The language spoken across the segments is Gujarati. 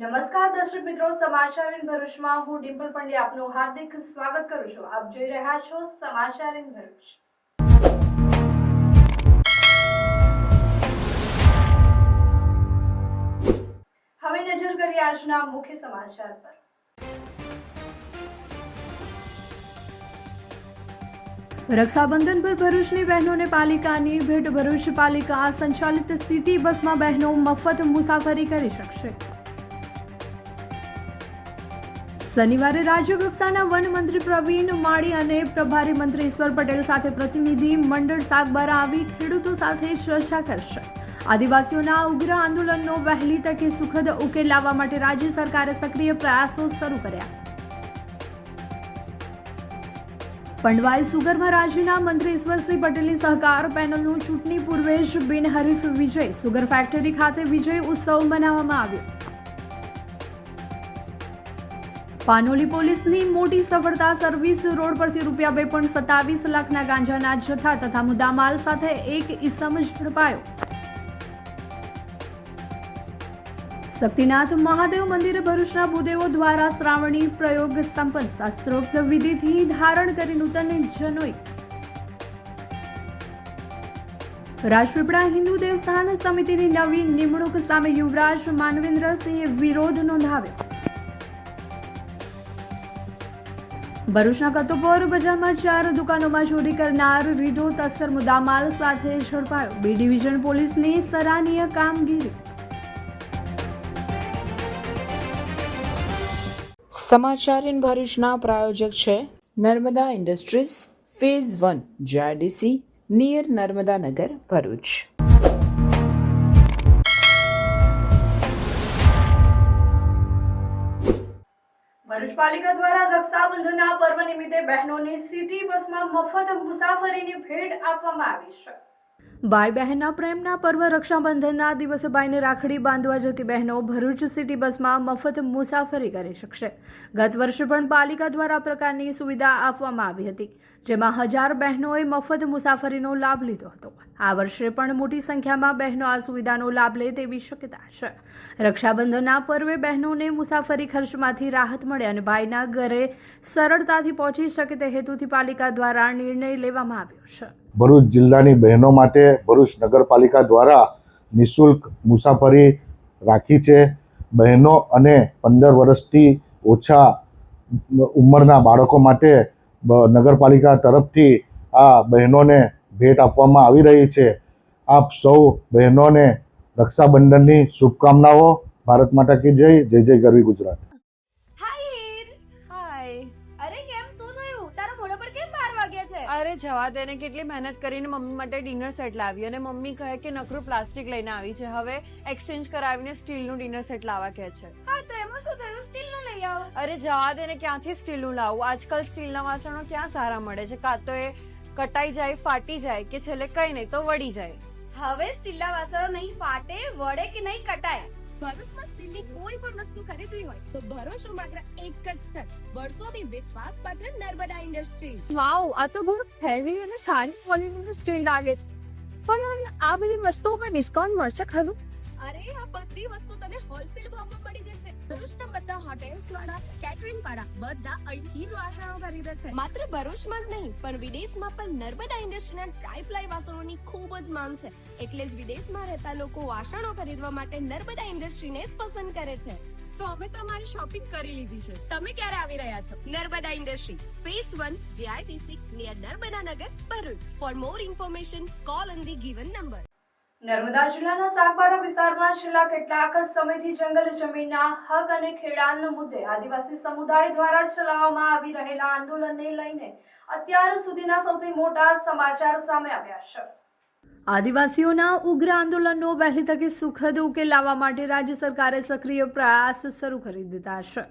નમસ્કાર દર્શક મિત્રો, સમાચાર ઇન ભરૂચમાં હું ડિમ્પલ પંડ્યા આપનું હાર્દિક સ્વાગત કરું છું. આપ જોઈ રહ્યા છો સમાચાર ઇન ભરૂચ. હવે નજર કરીએ આજના મુખ્ય સમાચાર પર. રક્ષાબંધન પર ભરૂચની બહેનોને પાલિકાની ભેટ. ભરૂચ પાલિકા સંચાલિત સિટી બસમાં બહેનો મફત મુસાફરી કરી શકશે. શનિવારે રાજ્ય કક્ષાના વન મંત્રી પ્રવીણ માળી અને પ્રભારી મંત્રી ઈશ્વર પટેલ સાથે પ્રતિનિધિ મંડળ સાગબારા આવી ખેડૂતો સાથે ચર્ચા કરશે. આદિવાસીઓના ઉગ્ર આંદોલનનો વહેલી તકે સુખદ ઉકેલ લાવવા માટે રાજ્ય સરકારે સક્રિય પ્રયાસો શરૂ કર્યા. પંડવાઈ સુગરમાં રાજ્યના મંત્રી ઈશ્વરસિંહ પટેલની સહકાર પેનલનું ચૂંટણી પૂર્વે જ બિનહરીફ વિજય. સુગર ફેક્ટરી ખાતે વિજય ઉત્સવ મનાવવામાં આવ્યો. પાનોલી પોલીસની મોટી સફળતા. સર્વિસ રોડ પરથી ₹2.27 લાખના ગાંજાના જથ્થા તથા મુદ્દામાલ સાથે એક ઇસમ ઝડપાયો. શક્તિનાથ મહાદેવ મંદિરે ભરૂચના ભૂદેવો દ્વારા શ્રાવણી પ્રયોગ સંપન્ન. શાસ્ત્રોક્ત વિધિથી ધારણ કરી નૂતન જનોઈ. રાજપીપળા હિન્દુ દેવસ્થાન સમિતિની નવી નિમણૂક સામે યુવરાજ માનવેન્દ્રસિંહે વિરોધ નોંધાવ્યો. ભરૂચના કતોપોર બજારમાં 4 દુકાનોમાં ચોરી કરનાર રીઢો તસ્કર મુદ્દામાલ સાથે ઝડપાયો. બી ડિવિઝન પોલીસની સરાહનીય કામગીરી. સમાચાર ઇન ભરૂચના પ્રાયોજક છે Narmada industries phase 1 GIDC near Narmada Nagar Bharuch. Bharuch પાલિકા દ્વારા રક્ષાબંધનના પર્વ નિમિત્તે બહેનોને સિટી બસમાં મફત મુસાફરીની ભેટ આપવામાં આવી છે. ભાઈ બહેનના પ્રેમના પર્વ રક્ષાબંધનના દિવસે ભાઈને રાખડી બાંધવા જતી બહેનો ભરૂચ સિટી બસમાં મફત મુસાફરી કરી શકશે. ગત વર્ષે પણ પાલિકા દ્વારા આ પ્રકારની સુવિધા આપવામાં આવી હતી, જેમાં 1000 બહેનોએ મફત મુસાફરીનો લાભ લીધો હતો. આ વર્ષે પણ મોટી સંખ્યામાં બહેનો આ સુવિધાનો લાભ લે તેવી શક્યતા છે. રક્ષાબંધનના પર્વે બહેનોને મુસાફરી ખર્ચમાંથી રાહત મળે અને ભાઈના ઘરે સરળતાથી પહોંચી શકે તે હેતુથી પાલિકા દ્વારા નિર્ણય લેવામાં આવ્યો છે. ભરૂચ જિલ્લાની બહેનો માટે ભરૂચ નગરપાલિકા દ્વારા નિઃશુલ્ક મુસાફરી રાખી છે. બહેનો અને 15 વર્ષથી ઓછા ઉંમરના બાળકો માટે નગરપાલિકા તરફથી આ બહેનોને ભેટ આપવામાં આવી રહી છે. આપ સૌ બહેનોને રક્ષાબંધનની શુભકામનાઓ. ભારત માતા કી જય. જય જય ગરવી ગુજરાત. અરે જવા દે ને, કેટલી મહેનત કરીને મમ્મી માટે ડિનર સેટ લાવી અને મમ્મી કહે કે નકરું પ્લાસ્ટિક લઈને આવી છે, હવે એક્સચેન્જ કરાવીને સ્ટીલનું ડિનર સેટ લાવવા કહે છે. હા તો એમાં શું થયું, સ્ટીલનું લઈ આવો. અરે જવા દે ને, ક્યાંથી સ્ટીલનું લાવું? આજકાલ સ્ટીલના વાસણો ક્યાં સારા મળે છે? કાં તો એ કટાઈ જાય, ફાટી જાય કે છેલ્લે કઈ નહીં તો વળી જાય. હવે સ્ટીલના વાસણો નહીં ફાટે, વળે કે નહીં કટાય. ભરૂચમાં સ્ટીલની કોઈ પણ વસ્તુ ખરીદવી હોય તો ભરૂચનું માત્ર એક જ સ્થળ, વર્ષોથી વિશ્વાસપાત્ર નર્મદા ઇન્ડસ્ટ્રીઝ. વાવ, આ તો બહુ હેવી અને સારી ક્વોલિટીનું સ્ટીલ લાગે છે. પણ આ બધી વસ્તુઓ પર ડિસ્કાઉન્ટ મળશે ખરું? અરે આ બધી વસ્તુ તને હોલસેલ ભાવમાં મળી જશે. ભરૂચના બધા હોટેલ્સ વાળા, કેટરિંગ વાળા બધા અહીંથી જ વાસણો ખરીદે છે. માત્ર ભરૂચમાં જ નહીં પણ વિદેશમાં પણ નર્મદા ઇન્ડસ્ટ્રીના ટ્રાયપ્લાય વાસણોની ખૂબ જ માંગ છે. એટલે જ વિદેશમાં રહેતા લોકો વાસણો ખરીદવા માટે નર્મદા ઇન્ડસ્ટ્રીને જ પસંદ કરે છે. તો અમે તમારી શોપિંગ કરી લીધી છે. તમે ક્યારે આવી રહ્યા છો? Narmada industry phase 1 GIDC near Narmada Nagar Bharuch. For more information call on the given number. નર્મદા જિલ્લાના સાગબારા વિસ્તારમાં છેલ્લા કેટલાક સમયથી જંગલ જમીનના હક અને ખેડાણના મુદ્દે આદિવાસી સમુદાય દ્વારા ચલાવવામાં આવી રહેલા આંદોલનને લઈને અત્યાર સુધીના સૌથી મોટા સમાચાર સામે આવ્યા છે. આદિવાસીઓના ઉગ્ર આંદોલનનો વહેલી તકે સુખદ ઉકેલ લાવવા માટે રાજ્ય સરકારે સક્રિય પ્રયાસ શરૂ કરી દીધા છે.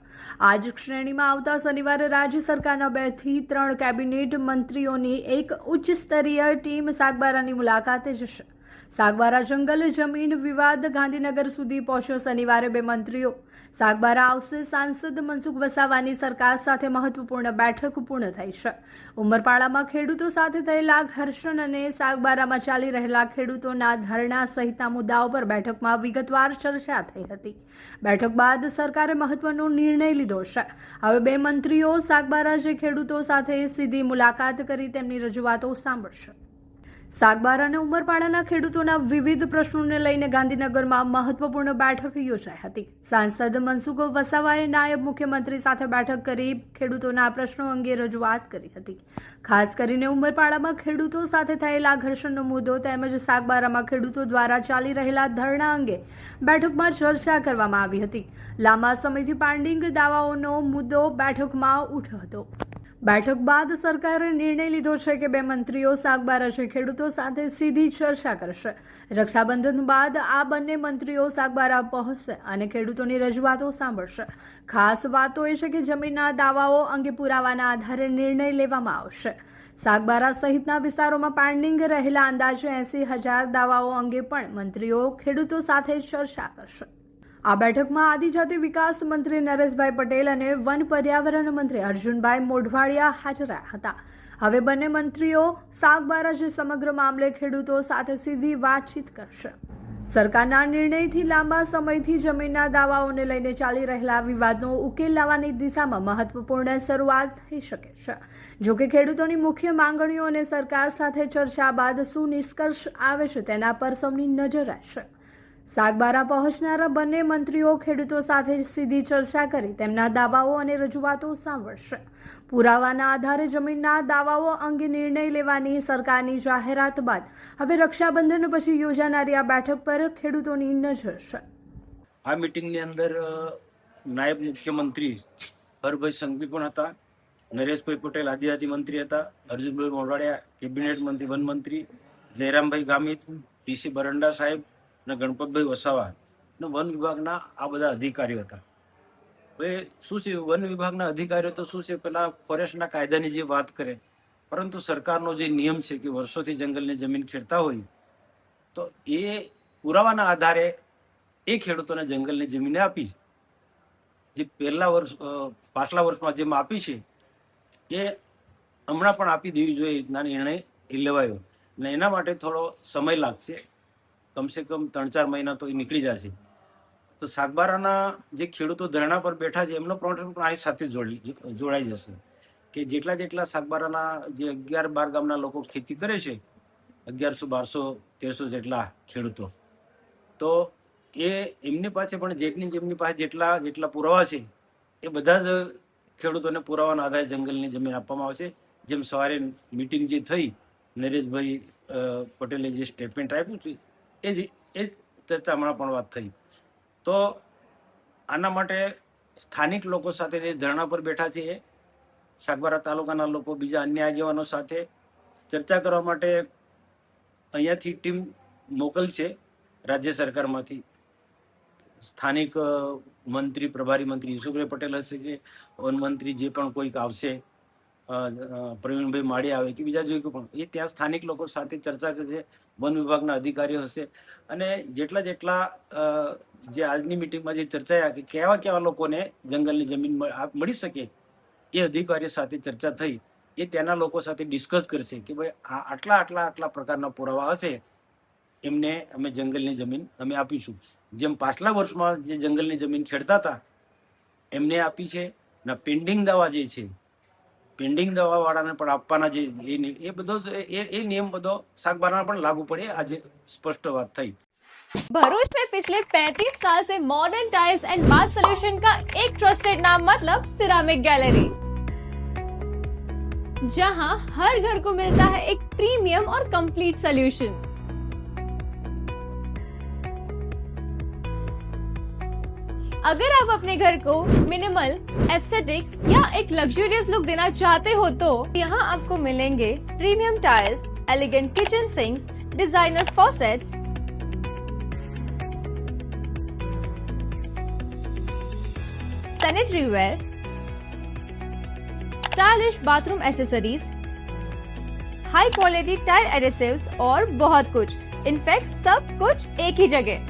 આ જ શ્રેણીમાં આવતા શનિવારે રાજ્ય સરકારના 2 થી 3 કેબિનેટ મંત્રીઓની એક ઉચ્ચ સ્તરીય ટીમ સાગબારાની મુલાકાતે જશે. સાગબારા જંગલ જમીન વિવાદ ગાંધીનગર સુધી પહોંચ્યો. શનિવારે 2 મંત્રીઓ સાગબારા આવશે સાંસદ મનસુખ વસાવાની સરકાર સાથે મહત્વપૂર્ણ બેઠક પૂર્ણ થઈ છે. ઉમરપાડામાં ખેડૂતો સાથે થયેલા ઘર્ષણ અને સાગબારામાં ચાલી રહેલા ખેડૂતોના ધરણા સહિતના મુદ્દાઓ પર બેઠકમાં વિગતવાર ચર્ચા થઈ હતી. બેઠક બાદ સરકારે મહત્વનો નિર્ણય લીધો છે. હવે 2 મંત્રીઓ સાગબારા જે ખેડૂતો સાથે સીધી મુલાકાત કરી તેમની રજૂઆતો સાંભળશે. સાગબારા અને ઉમરપાડાના ખેડૂતોના વિવિધ પ્રશ્નોને લઈને ગાંધીનગરમાં મહત્વપૂર્ણ બેઠક યોજાઈ હતી. સાંસદ મનસુખ વસાવાએ નાયબ મુખ્યમંત્રી સાથે બેઠક કરી ખેડૂતોના પ્રશ્નો અંગે રજૂઆત કરી હતી. ખાસ કરીને ઉમરપાડામાં ખેડૂતો સાથે થયેલા ઘર્ષણનો મુદ્દો તેમજ સાગબારામાં ખેડૂતો દ્વારા ચાલી રહેલા ધરણા અંગે બેઠકમાં ચર્ચા કરવામાં આવી હતી. લાંબા સમયથી પેન્ડિંગ દાવાઓનો મુદ્દો બેઠકમાં ઉઠ્યો હતો. બેઠક બાદ સરકારે નિર્ણય લીધો છે કે 2 મંત્રીઓ સાગબારા છે ખેડૂતો સાથે સીધી ચર્ચા કરશે. રક્ષાબંધન બાદ આ બંને મંત્રીઓ સાગબારા પહોંચશે અને ખેડૂતોની રજૂઆતો સાંભળશે. ખાસ વાતો એ છે કે જમીનના દાવાઓ અંગે પુરાવાના આધારે નિર્ણય લેવામાં આવશે. સાગબારા સહિતના વિસ્તારોમાં પેન્ડિંગ રહેલા અંદાજે 80,000 દાવાઓ અંગે પણ મંત્રીઓ ખેડૂતો સાથે ચર્ચા કરશે. આ બેઠકમાં આદિજાતિ વિકાસ મંત્રી નરેશભાઈ પટેલ અને વન પર્યાવરણ મંત્રી અર્જુનભાઈ મોઢવાડિયા હાજર હતા. હવે બંને મંત્રીઓ સાગબારા જે સમગ્ર મામલે ખેડૂતો સાથે સીધી વાતચીત કરશે. સરકારના નિર્ણયથી લાંબા સમયથી જમીનના દાવાઓને લઈને ચાલી રહેલા વિવાદનો ઉકેલ લાવવાની દિશામાં મહત્વપૂર્ણ શરૂઆત થઈ શકે છે. જોકે ખેડૂતોની મુખ્ય માંગણીઓ અને સરકાર સાથે ચર્ચા બાદ શું નિષ્કર્ષ આવે છે તેના પર સૌની નજર રહેશે. સાગબારા પહોંચનારા બંને મંત્રીઓ ખેડૂતો સાથે સીધી ચર્ચા કરી તેમના દાવાઓ અને રજૂઆતો સાંભળશે. પુરાવાના આધારે જમીનના દાવાઓ અંગે નિર્ણય લેવાની સરકારની જાહેરાત બાદ હવે રક્ષાબંધન પછી યોજાનારી આ બેઠક પર ખેડૂતોની નજર છે. આ મીટિંગની અંદર નાયબ મુખ્યમંત્રી હરભાઈ સંઘવી પણ હતા, નરેશભાઈ પટેલ આદિજાતિ મંત્રી હતા, અર્જુનભાઈ મોઢવાડિયા કેબિનેટ મંત્રી વન મંત્રી, જયરામભાઈ ગામિત, ટીસી બરંડા સાહેબ અને ગણપતભાઈ વસાવા અને વન વિભાગના આ બધા અધિકારીઓ હતા. હવે શું છે, વન વિભાગના અધિકારીઓ તો શું છે, પેલા ફોરેસ્ટના કાયદાની જે વાત કરે, પરંતુ સરકારનો જે નિયમ છે કે વર્ષોથી જંગલની જમીન ખેડતા હોય તો એ પુરાવાના આધારે એ ખેડૂતોને જંગલની જમીને આપી છે. જે પાછલા વર્ષમાં જેમ આપી છે એ હમણાં પણ આપી દેવી જોઈએ રીતના નિર્ણય લેવાયો અને એના માટે થોડો સમય લાગશે. કમસે કમ 3-4 મહિના તો એ નીકળી જશે. તો સાગબારાના જે ખેડૂતો ધરણા પર બેઠા છે એમનો પ્રોબ્લેમ પણ આની સાથે જોડાઈ જશે કે જેટલા સાગબારાના જે 11-12 ગામના લોકો ખેતી કરે છે, 1100-1200-1300 જેટલા ખેડૂતો, તો એમની પાસે પણ જેમની પાસે જેટલા પુરાવા છે એ બધા જ ખેડૂતોને પુરાવાના આધારે જંગલની જમીન આપવામાં આવશે. જેમ સવારે મિટિંગ જે થઈ, નરેશભાઈ પટેલે જે સ્ટેટમેન્ટ આપ્યું છે એ ચર્ચા હમણાં પણ વાત થઈ. તો આના માટે સ્થાનિક લોકો સાથે જે ધરણા પર બેઠા છે એ સાગબારા તાલુકાના લોકો બીજા અન્ય આગેવાનો સાથે ચર્ચા કરવા માટે અહીંયાથી ટીમ મોકલશે. રાજ્ય સરકારમાંથી સ્થાનિક મંત્રી, પ્રભારી મંત્રી યુસુફભાઈ પટેલ હશે, જે વન મંત્રી જે પણ કોઈક આવશે, પ્રવીણભાઈ માળી આવે કે બીજા જોઈ પણ એ ત્યાં સ્થાનિક લોકો સાથે ચર્ચા કરશે. વન વિભાગના અધિકારીઓ હશે અને જેટલા જે આજની મિટિંગમાં જે ચર્ચાયા કે કેવા લોકોને જંગલની જમીન મળી શકે એ અધિકારીઓ સાથે ચર્ચા થઈ. એ ત્યાંના લોકો સાથે ડિસ્કસ કરશે કે ભાઈ આટલા પ્રકારના પુરાવા હશે એમને અમે જંગલની જમીન અમે આપીશું. જેમ પાછલા વર્ષમાં જે જંગલની જમીન ખેડતા હતા એમને આપી છે ને પેન્ડિંગ દાવા જે છે, પેન્ડિંગ દવાવાળાને પણ આપવાના જે એ બધો એ નિયમ બધો સાગબારાને પણ લાગુ પડે, આજે સ્પષ્ટ વાત થઈ. भरूच में पिछले 35 साल से modern tiles and bath solution का एक ट्रस्टेड नाम मतलब सिरामिक गैलरी, जहां हर घर को मिलता है एक प्रीमियम और कंप्लीट सॉल्यूशन. अगर आप अपने घर को मिनिमल, एस्थेटिक या एक लग्जरियस लुक देना चाहते हो तो यहाँ आपको मिलेंगे premium tiles, elegant kitchen sinks, designer faucets, sanitary ware, stylish bathroom accessories, high quality tile adhesives और बहुत कुछ. इनफैक्ट सब कुछ एक ही जगह.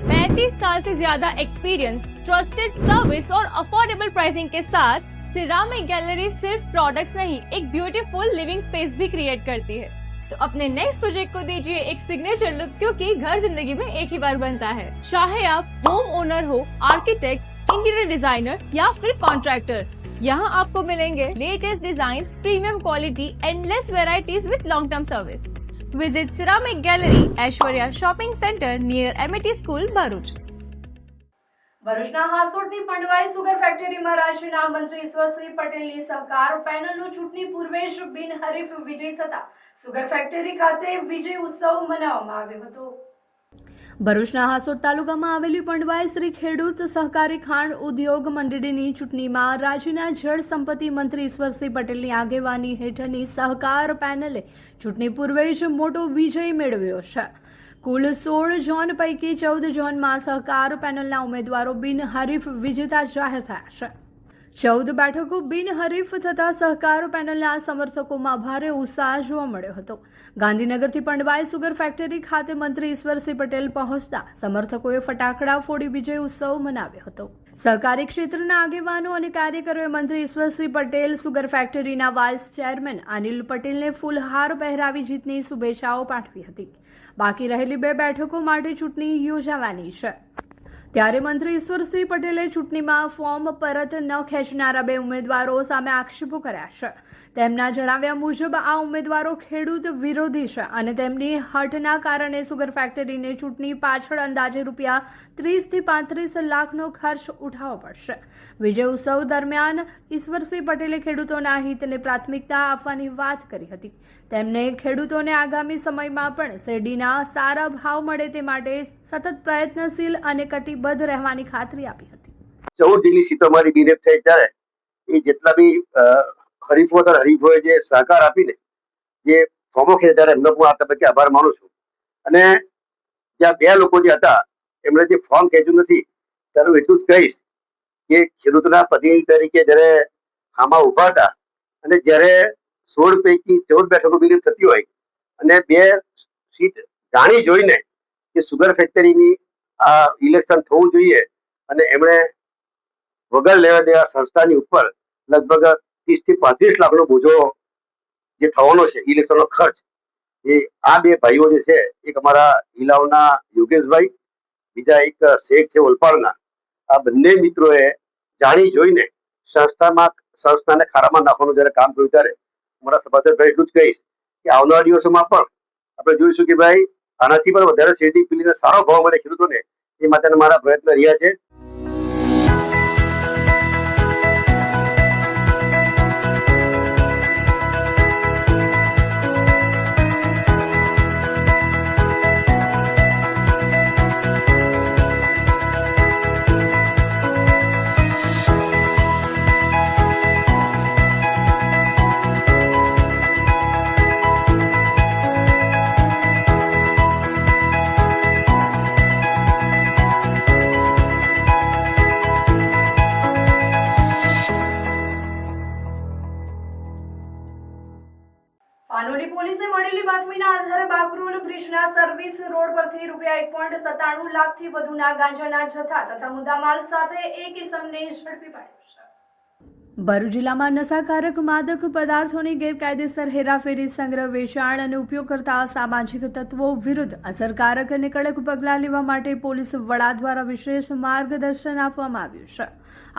35 साल से ज्यादा एक्सपीरियंस, ट्रस्टेड सर्विस और अफोर्डेबल प्राइसिंग के साथ सिरामिक गैलरी सिर्फ प्रोडक्ट्स नहीं, एक ब्यूटीफुल लिविंग स्पेस भी क्रिएट करती है। तो अपने नेक्स्ट प्रोजेक्ट को दीजिए एक सिग्नेचर लुक, क्योंकि घर जिंदगी में एक ही बार बनता है। चाहे आप होम ओनर हो, आर्किटेक्ट, इंटीरियर डिजाइनर या फिर कॉन्ट्रैक्टर, यहाँ आपको मिलेंगे latest design, premium quality, endless varieties with long term service. Visit ceramic gallery, Aishwarya shopping centre near MAT school, Bharuch. ભરૂચના હાસોટની પંડવાઈ સુગર ફેક્ટરીમાં રાજ્યના મંત્રી ઈશ્વરસિંહ પટેલની સહકાર પેનલનું ચૂંટણી પૂર્વે જ બિનહરીફ વિજય થતા સુગર ફેક્ટરી ખાતે વિજય ઉત્સવ મનાવવામાં આવ્યો હતો। ભરૂચના હાસોટ તાલુકામાં આવેલી પંડવાઈ શ્રી ખેડૂત સહકારી ખાંડ ઉદ્યોગ મંડળીની ચૂંટણીમાં રાજ્યના જળ સંપત્તિ મંત્રી ઈશ્વરસિંહ પટેલની આગેવાની હેઠળની સહકાર પેનલે ચૂંટણી પૂર્વે જ મોટો વિજય મેળવ્યો છે। કુલ 16 ઝોન પૈકી 14 ઝોનમાં સહકાર પેનલના ઉમેદવારો બિનહરીફ વિજેતા જાહેર થયા છે। 14 બેઠકો બિનહરીફ થતા સહકાર પેનલના સમર્થકોમાં ભારે ઉત્સાહ જોવા મળ્યો હતો। ગાંધીનગરથી પંડવાઈ સુગર ફેક્ટરી ખાતે મંત્રી ઈશ્વરસિંહ પટેલ પહોંચતા સમર્થકોએ ફટાકડા ફોડી વિજય ઉત્સવ મનાવ્યો હતો। સહકારી ક્ષેત્રના આગેવાનો અને કાર્યકરોએ મંત્રી ઈશ્વરસિંહ પટેલ, સુગર ફેક્ટરીના વાઇસ ચેરમેન અનિલ પટેલને ફૂલહાર પહેરાવી જીતની શુભેચ્છાઓ પાઠવી હતી। બાકી રહેલી 2 બેઠકો માટે ચૂંટણી યોજાવાની છે, ત્યારે મંત્રી ઈશ્વરસિંહ પટેલે ચૂંટણીમાં ફોર્મ પરત ન ખેંચનારા 2 ઉમેદવારો સામે આક્ષેપો કર્યા છે। તેમના જણાવ્યા મુજબ આ ઉમેદવારો ખેડૂત વિરોધી છે અને તેમની હઠના કારણે સુગર ફેક્ટરીને ચૂંટણી પાછળ અંદાજે રૂપિયા 30 થી 35 લાખનો ખર્ચ ઉઠાવવો પડશે। વિજય ઉત્સવ દરમિયાન ઈશ્વરસિંહ પટેલે ખેડૂતોના હિતને પ્રાથમિકતા આપવાની વાત કરી હતી। તેમણે ખેડૂતોને આગામી સમયમાં પણ શેરડીના સારા ભાવ મળે તે માટે સતત પ્રયત્નશીલ અને કટિબદ્ધ રહેવાની ખાતરી આપી હતી। 14 જેટલી સીટો અમારી બિનહરીફ થઈ ત્યારે એ જેટલા બી હરીફો હતા, હરીફોએ જે સહકાર આપીને જે ફોર્મો ખેંચ્યા ત્યારે એમનો પણ આ તબક્કે આભાર માનું છું। અને જ્યાં 2 લોકો જે હતા એમણે જે ફોર્મ ખેંચ્યું નથી ત્યારે હું એટલું જ કહીશ કે ખેડૂતોના પ્રતિનિધિ તરીકે જ્યારે આમાં ઉભા હતા અને જ્યારે 16 પૈકી 14 બેઠકો બિનહરીફ થતી હોય અને 2 સીટ જાણી જોઈને કે સુગર ફેક્ટરીની આ ઇલેક્શન થવું જોઈએ અને એમણે વગર લેવા દેવા સંસ્થાની ઉપર લગભગ 30 થી 35 લાખનો બોજો જે થવાનો છે ઇલેક્શનનો ખર્ચ, એ આ 2 ભાઈઓ જે છે, એક અમારા હિલાવના યોગેશભાઈ, બીજા એક શેખ છે ઓલપાડના, આ બંને મિત્રોએ જાણી જોઈને સંસ્થાને ખારામાં નાખવાનું જ્યારે કામ કર્યું ત્યારે અમારા સભાસદભાઈ એટલું જ કહીશ કે આવનારા દિવસોમાં પણ આપણે જોઈશું કે ભાઈ આનાથી પણ વધારે શેરડી પીલીને સારો ભાવ મળે ખેડૂતોને, એ માટેના મારા પ્રયત્ન રહ્યા છે। પાનોલી પોલીસે મળેલી બાતમીના આધારે બાકરોલ બ્રિજના સર્વિસ રોડ પરથી રૂપિયા 1.97 લાખથી વધુના ગાંજાના જથ્થા તથા મુદ્દામાલ સાથે એક ઇસમને ઝડપી પાડ્યો છે। ભરૂચ જિલ્લામાં નશાકારક માદક પદાર્થોની ગેરકાયદેસર હેરાફેરી, સંગ્રહ, વેચાણ અને ઉપયોગ કરતા સામાજિક તત્વો વિરુદ્ધ અસરકારક અને કડક પગલાં લેવા માટે પોલીસ વડા દ્વારા વિશેષ માર્ગદર્શન આપવામાં આવ્યું છે।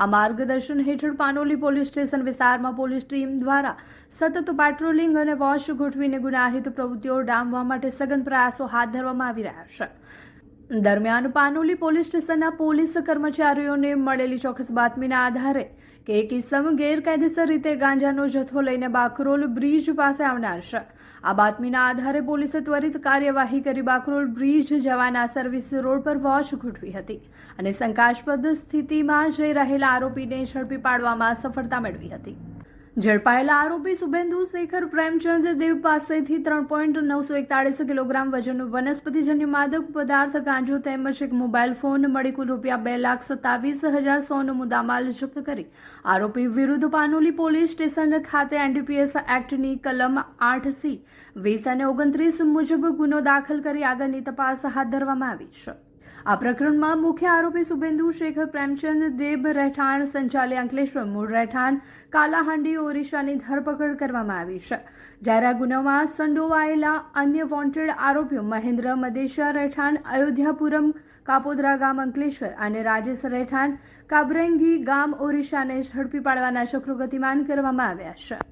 આ માર્ગદર્શન હેઠળ પાનોલી પોલીસ સ્ટેશન વિસ્તારમાં પોલીસ ટીમ દ્વારા સતત પેટ્રોલિંગ અને વોચ ગોઠવીને ગુનાહિત પ્રવૃત્તિઓ ડામવા માટે સઘન પ્રયાસો હાથ ધરવામાં આવી રહ્યા છે। દરમિયાન પાનોલી પોલીસ સ્ટેશનના પોલીસ કર્મચારીઓને મળેલી ચોક્કસ બાતમીના આધારે કે એક ઇસમ ગેરકાયદેસર રીતે ગાંજાનો જથ્થો લઈને બાકરોલ બ્રિજ પાસે આવનાર છે। આ બાતમીના આધારે પોલીસે ત્વરિત કાર્યવાહી કરી બાકરોલ બ્રિજ જવાના સર્વિસ રોડ પર વોચ ગોઠવી હતી અને શંકાસ્પદ સ્થિતિમાં જઈ રહેલા આરોપીને ઝડપી પાડવામાં સફળતા મેળવી હતી। ઝડપાયેલા આરોપી શુભેન્દુ શેખર પ્રેમચંદ દેવ પાસેથી 3.941 કિલોગ્રામ વજનનું વનસ્પતિજન્ય માદક પદાર્થ ગાંજો તેમજ એક મોબાઈલ ફોન મળી કુલ રૂપિયા 2,27,100નો મુદ્દામાલ જપ્ત કરી આરોપી વિરુદ્ધ પાનોલી પોલીસ સ્ટેશન ખાતે એનડીપીએસ એક્ટની કલમ 8C, 20 અને 29 મુજબ ગુનો દાખલ કરી આગળની તપાસ હાથ ધરવામાં આવી છે। આ પ્રકરણમાં મુખ્ય આરોપી શુભેન્દુ શેખર પ્રેમચંદ દેબ રહેઠાણ સંચાલી અંકલેશ્વર મૂળ રહેઠાણ કાલાહાંડી ઓરિસ્સાની ધરપકડ કરવામાં આવી છે, જ્યારે આ ગુનામાં સંડોવાયેલા અન્ય વોન્ટેડ આરોપીઓ મહેન્દ્ર મદેશા રહેઠાણ અયોધ્યાપુરમ કાપોદરા ગામ અંકલેશ્વર અને રાજેશ રહેઠાણ કાબરેંગી ગામ ઓરિસ્સાને ઝડપી પાડવાના ચક્રો ગતિમાન કરવામાં આવ્યા છે.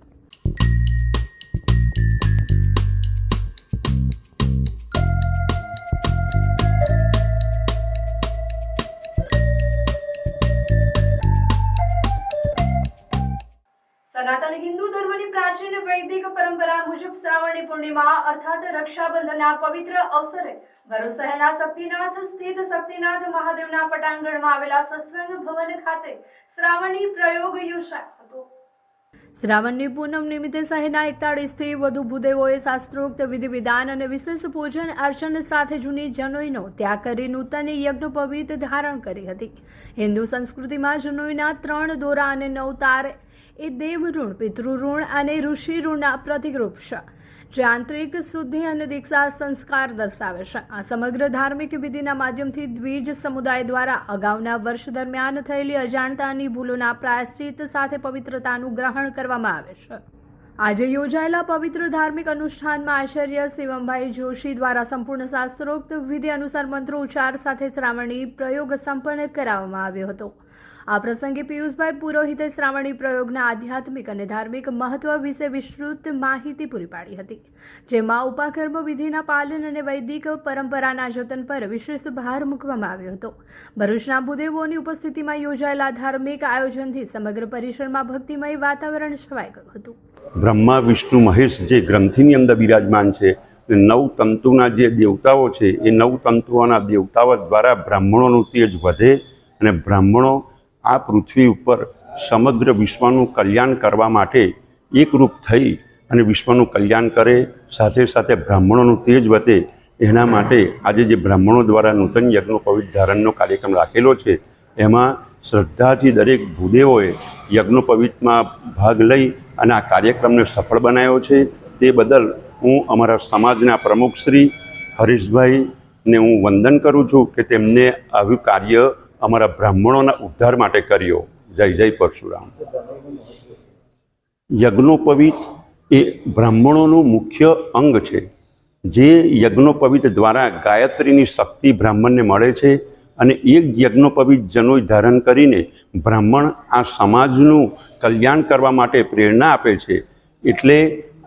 સનાતન હિન્દુ ધર્મની પ્રાચીન વૈદિક પરંપરા મુજબ શ્રાવણની પૂર્ણિમા અર્થાત રક્ષાબંધનના પવિત્ર અવસરે ભરૂચ શહેરના શક્તિનાથ સ્થિત શક્તિનાથ મહાદેવના પટાંગણમાં આવેલા સત્સંગ ભવન ખાતે શ્રાવણની પ્રયોગ યોજાયો હતો. શ્રાવણની પૂનમ નિમિત્તે શહેરના 41 થી વધુ ભૂદેવોએ શાસ્ત્રોક્ત વિધિ વિધાન અને વિશેષ પૂજન અર્ચન સાથે જૂની જનોઈનો ત્યાગ કરી નૂતન યજ્ઞોપવીત ધારણ કરી હતી. હિન્દુ સંસ્કૃતિમાં જનોઈના 3 દોરા અને 9 તાર એ દેવ ઋણ, પિતૃ ઋણ અને ઋષિ ઋણના પ્રતિકરૂપ છે, જે આંતરિક શુદ્ધિ અને દીક્ષા સંસ્કાર દર્શાવે છે. આ સમગ્ર ધાર્મિક વિધિના માધ્યમથી દ્વિજ સમુદાય દ્વારા અગાઉના વર્ષ દરમિયાન થયેલી અજાણતાની ભૂલોના પ્રાયશ્ચિત સાથે પવિત્રતાનું ગ્રહણ કરવામાં આવે છે. આજે યોજાયેલા પવિત્ર ધાર્મિક અનુષ્ઠાનમાં આચાર્ય શિવમભાઈ જોશી દ્વારા સંપૂર્ણ શાસ્ત્રોક્ત વિધિ અનુસાર મંત્રો ઉચ્ચાર સાથે શ્રાવણી પ્રયોગ સંપન્ન કરાવવામાં આવ્યો હતો. આ પ્રસંગે પિયુષભાઈ પુરોહિતે શ્રાવણી પ્રયોગના આધ્યાત્મિક અને ધાર્મિક મહત્વ વિશે વિસ્તૃત માહિતી પૂરી પાડી હતી, જેમાં ઉપાકર્મ વિધિના પાલન અને વૈદિક પરંપરાના જતન પર વિશેષ ભાર મૂકવામાં આવ્યો હતો. ભરૂચના ભૂદેવોની ઉપસ્થિતિમાં યોજાયેલા ધાર્મિક આયોજનથી સમગ્ર પરિસરમાં ભક્તિમય વાતાવરણ છવાઈ ગયું હતું. બ્રહ્મા વિષ્ણુ મહેશ જે ગ્રંથિની અંદર બિરાજમાન છે, 9 તંતુના જે દેવતાઓ છે, એ 9 તંતુઓના દેવતાઓ દ્વારા બ્રાહ્મણોનું તેજ વધે અને બ્રાહ્મણો આ પૃથ્વી ઉપર સમગ્ર વિશ્વનું કલ્યાણ કરવા માટે એકરૂપ થઈ અને વિશ્વનું કલ્યાણ કરે, સાથે સાથે બ્રાહ્મણોનું તેજ વધે, એના માટે આજે જે બ્રાહ્મણો દ્વારા નૂતન યજ્ઞોપવીત ધારણનો કાર્યક્રમ રાખેલો છે, એમાં શ્રદ્ધાથી દરેક ભૂદેવોએ યજ્ઞોપવીતમાં ભાગ લઈ અને આ કાર્યક્રમને સફળ બનાવ્યો છે. તે બદલ હું અમારા સમાજના પ્રમુખ શ્રી હરીશભાઈને હું વંદન કરું છું કે તેમને આવ્યું કાર્ય અમારા બ્રાહ્મણોના ઉદ્ધાર માટે કર્યો. જય જય પરશુરામ. યજ્ઞોપવીત એ બ્રાહ્મણોનું મુખ્ય અંગ છે, જે યજ્ઞોપવીત દ્વારા ગાયત્રીની શક્તિ બ્રાહ્મણને મળે છે અને એક યજ્ઞોપવીત જનોઈ ધારણ કરીને બ્રાહ્મણ આ સમાજનું કલ્યાણ કરવા માટે પ્રેરણા આપે છે. એટલે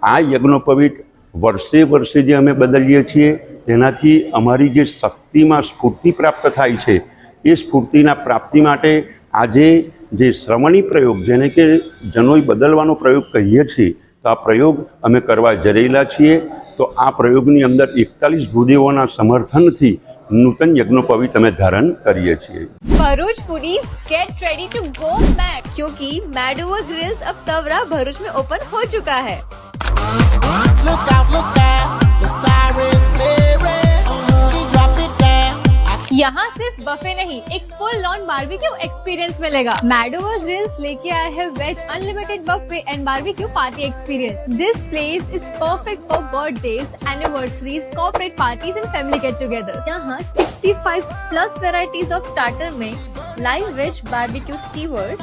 આ યજ્ઞોપવીત વર્ષે વર્ષે જે અમે બદલીએ છીએ, તેનાથી અમારી જે શક્તિમાં સ્ફૂર્તિ પ્રાપ્ત થાય છે, એ સ્ફૂર્તિના પ્રાપ્તિ માટે આજે જે શ્રવણી પ્રયોગ, જેને કે જનોઈ બદલવાનો પ્રયોગ કહીએ છીએ, તો આ પ્રયોગ અમે કરવા જઈ રહેલા છીએ. તો આ પ્રયોગની અંદર 41 ભૂદેવોના સમર્થનથી નૂતન યજ્ઞોપવીત અમે ધારણ કરીએ છીએ. Bharuch foodies get ready to go mad, क्योंकि मैड ओवर ग्रिल्स अब तवरा भरूच में ओपन हो चुका है. Look out, the sirens blaring. She drop it down. यहाँ सिर्फ बफे नहीं, एक फुल लॉन बारबेक्यू एक्सपीरियंस मिलेगा. मैड ओवर ग्रिल्स लेके आए हैं veg unlimited buffet and barbecue party experience. This place is perfect for birthdays, anniversaries, corporate parties and family get together. यहाँ 65 प्लस वेराइटीज ऑफ स्टार्टर में live veg barbecue skewers,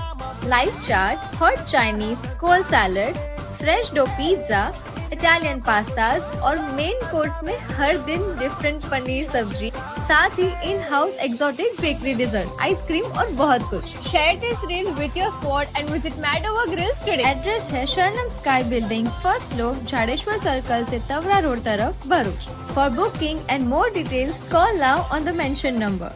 live chaat, hot Chinese, cold salads, fresh dough pizza, Italian pastas और मेन कोर्स में हर दिन डिफरेंट पनीर सब्जी, साथ ही in house exotic bakery dessert, ice cream और बहुत कुछ. Share this reel with your squad and visit Mad over Grills today. Address है Sharanam sky building, first floor, Jhadeshwar circle से तवरा रोड तरफ, Bharuch. For booking and more details call now on the mention number.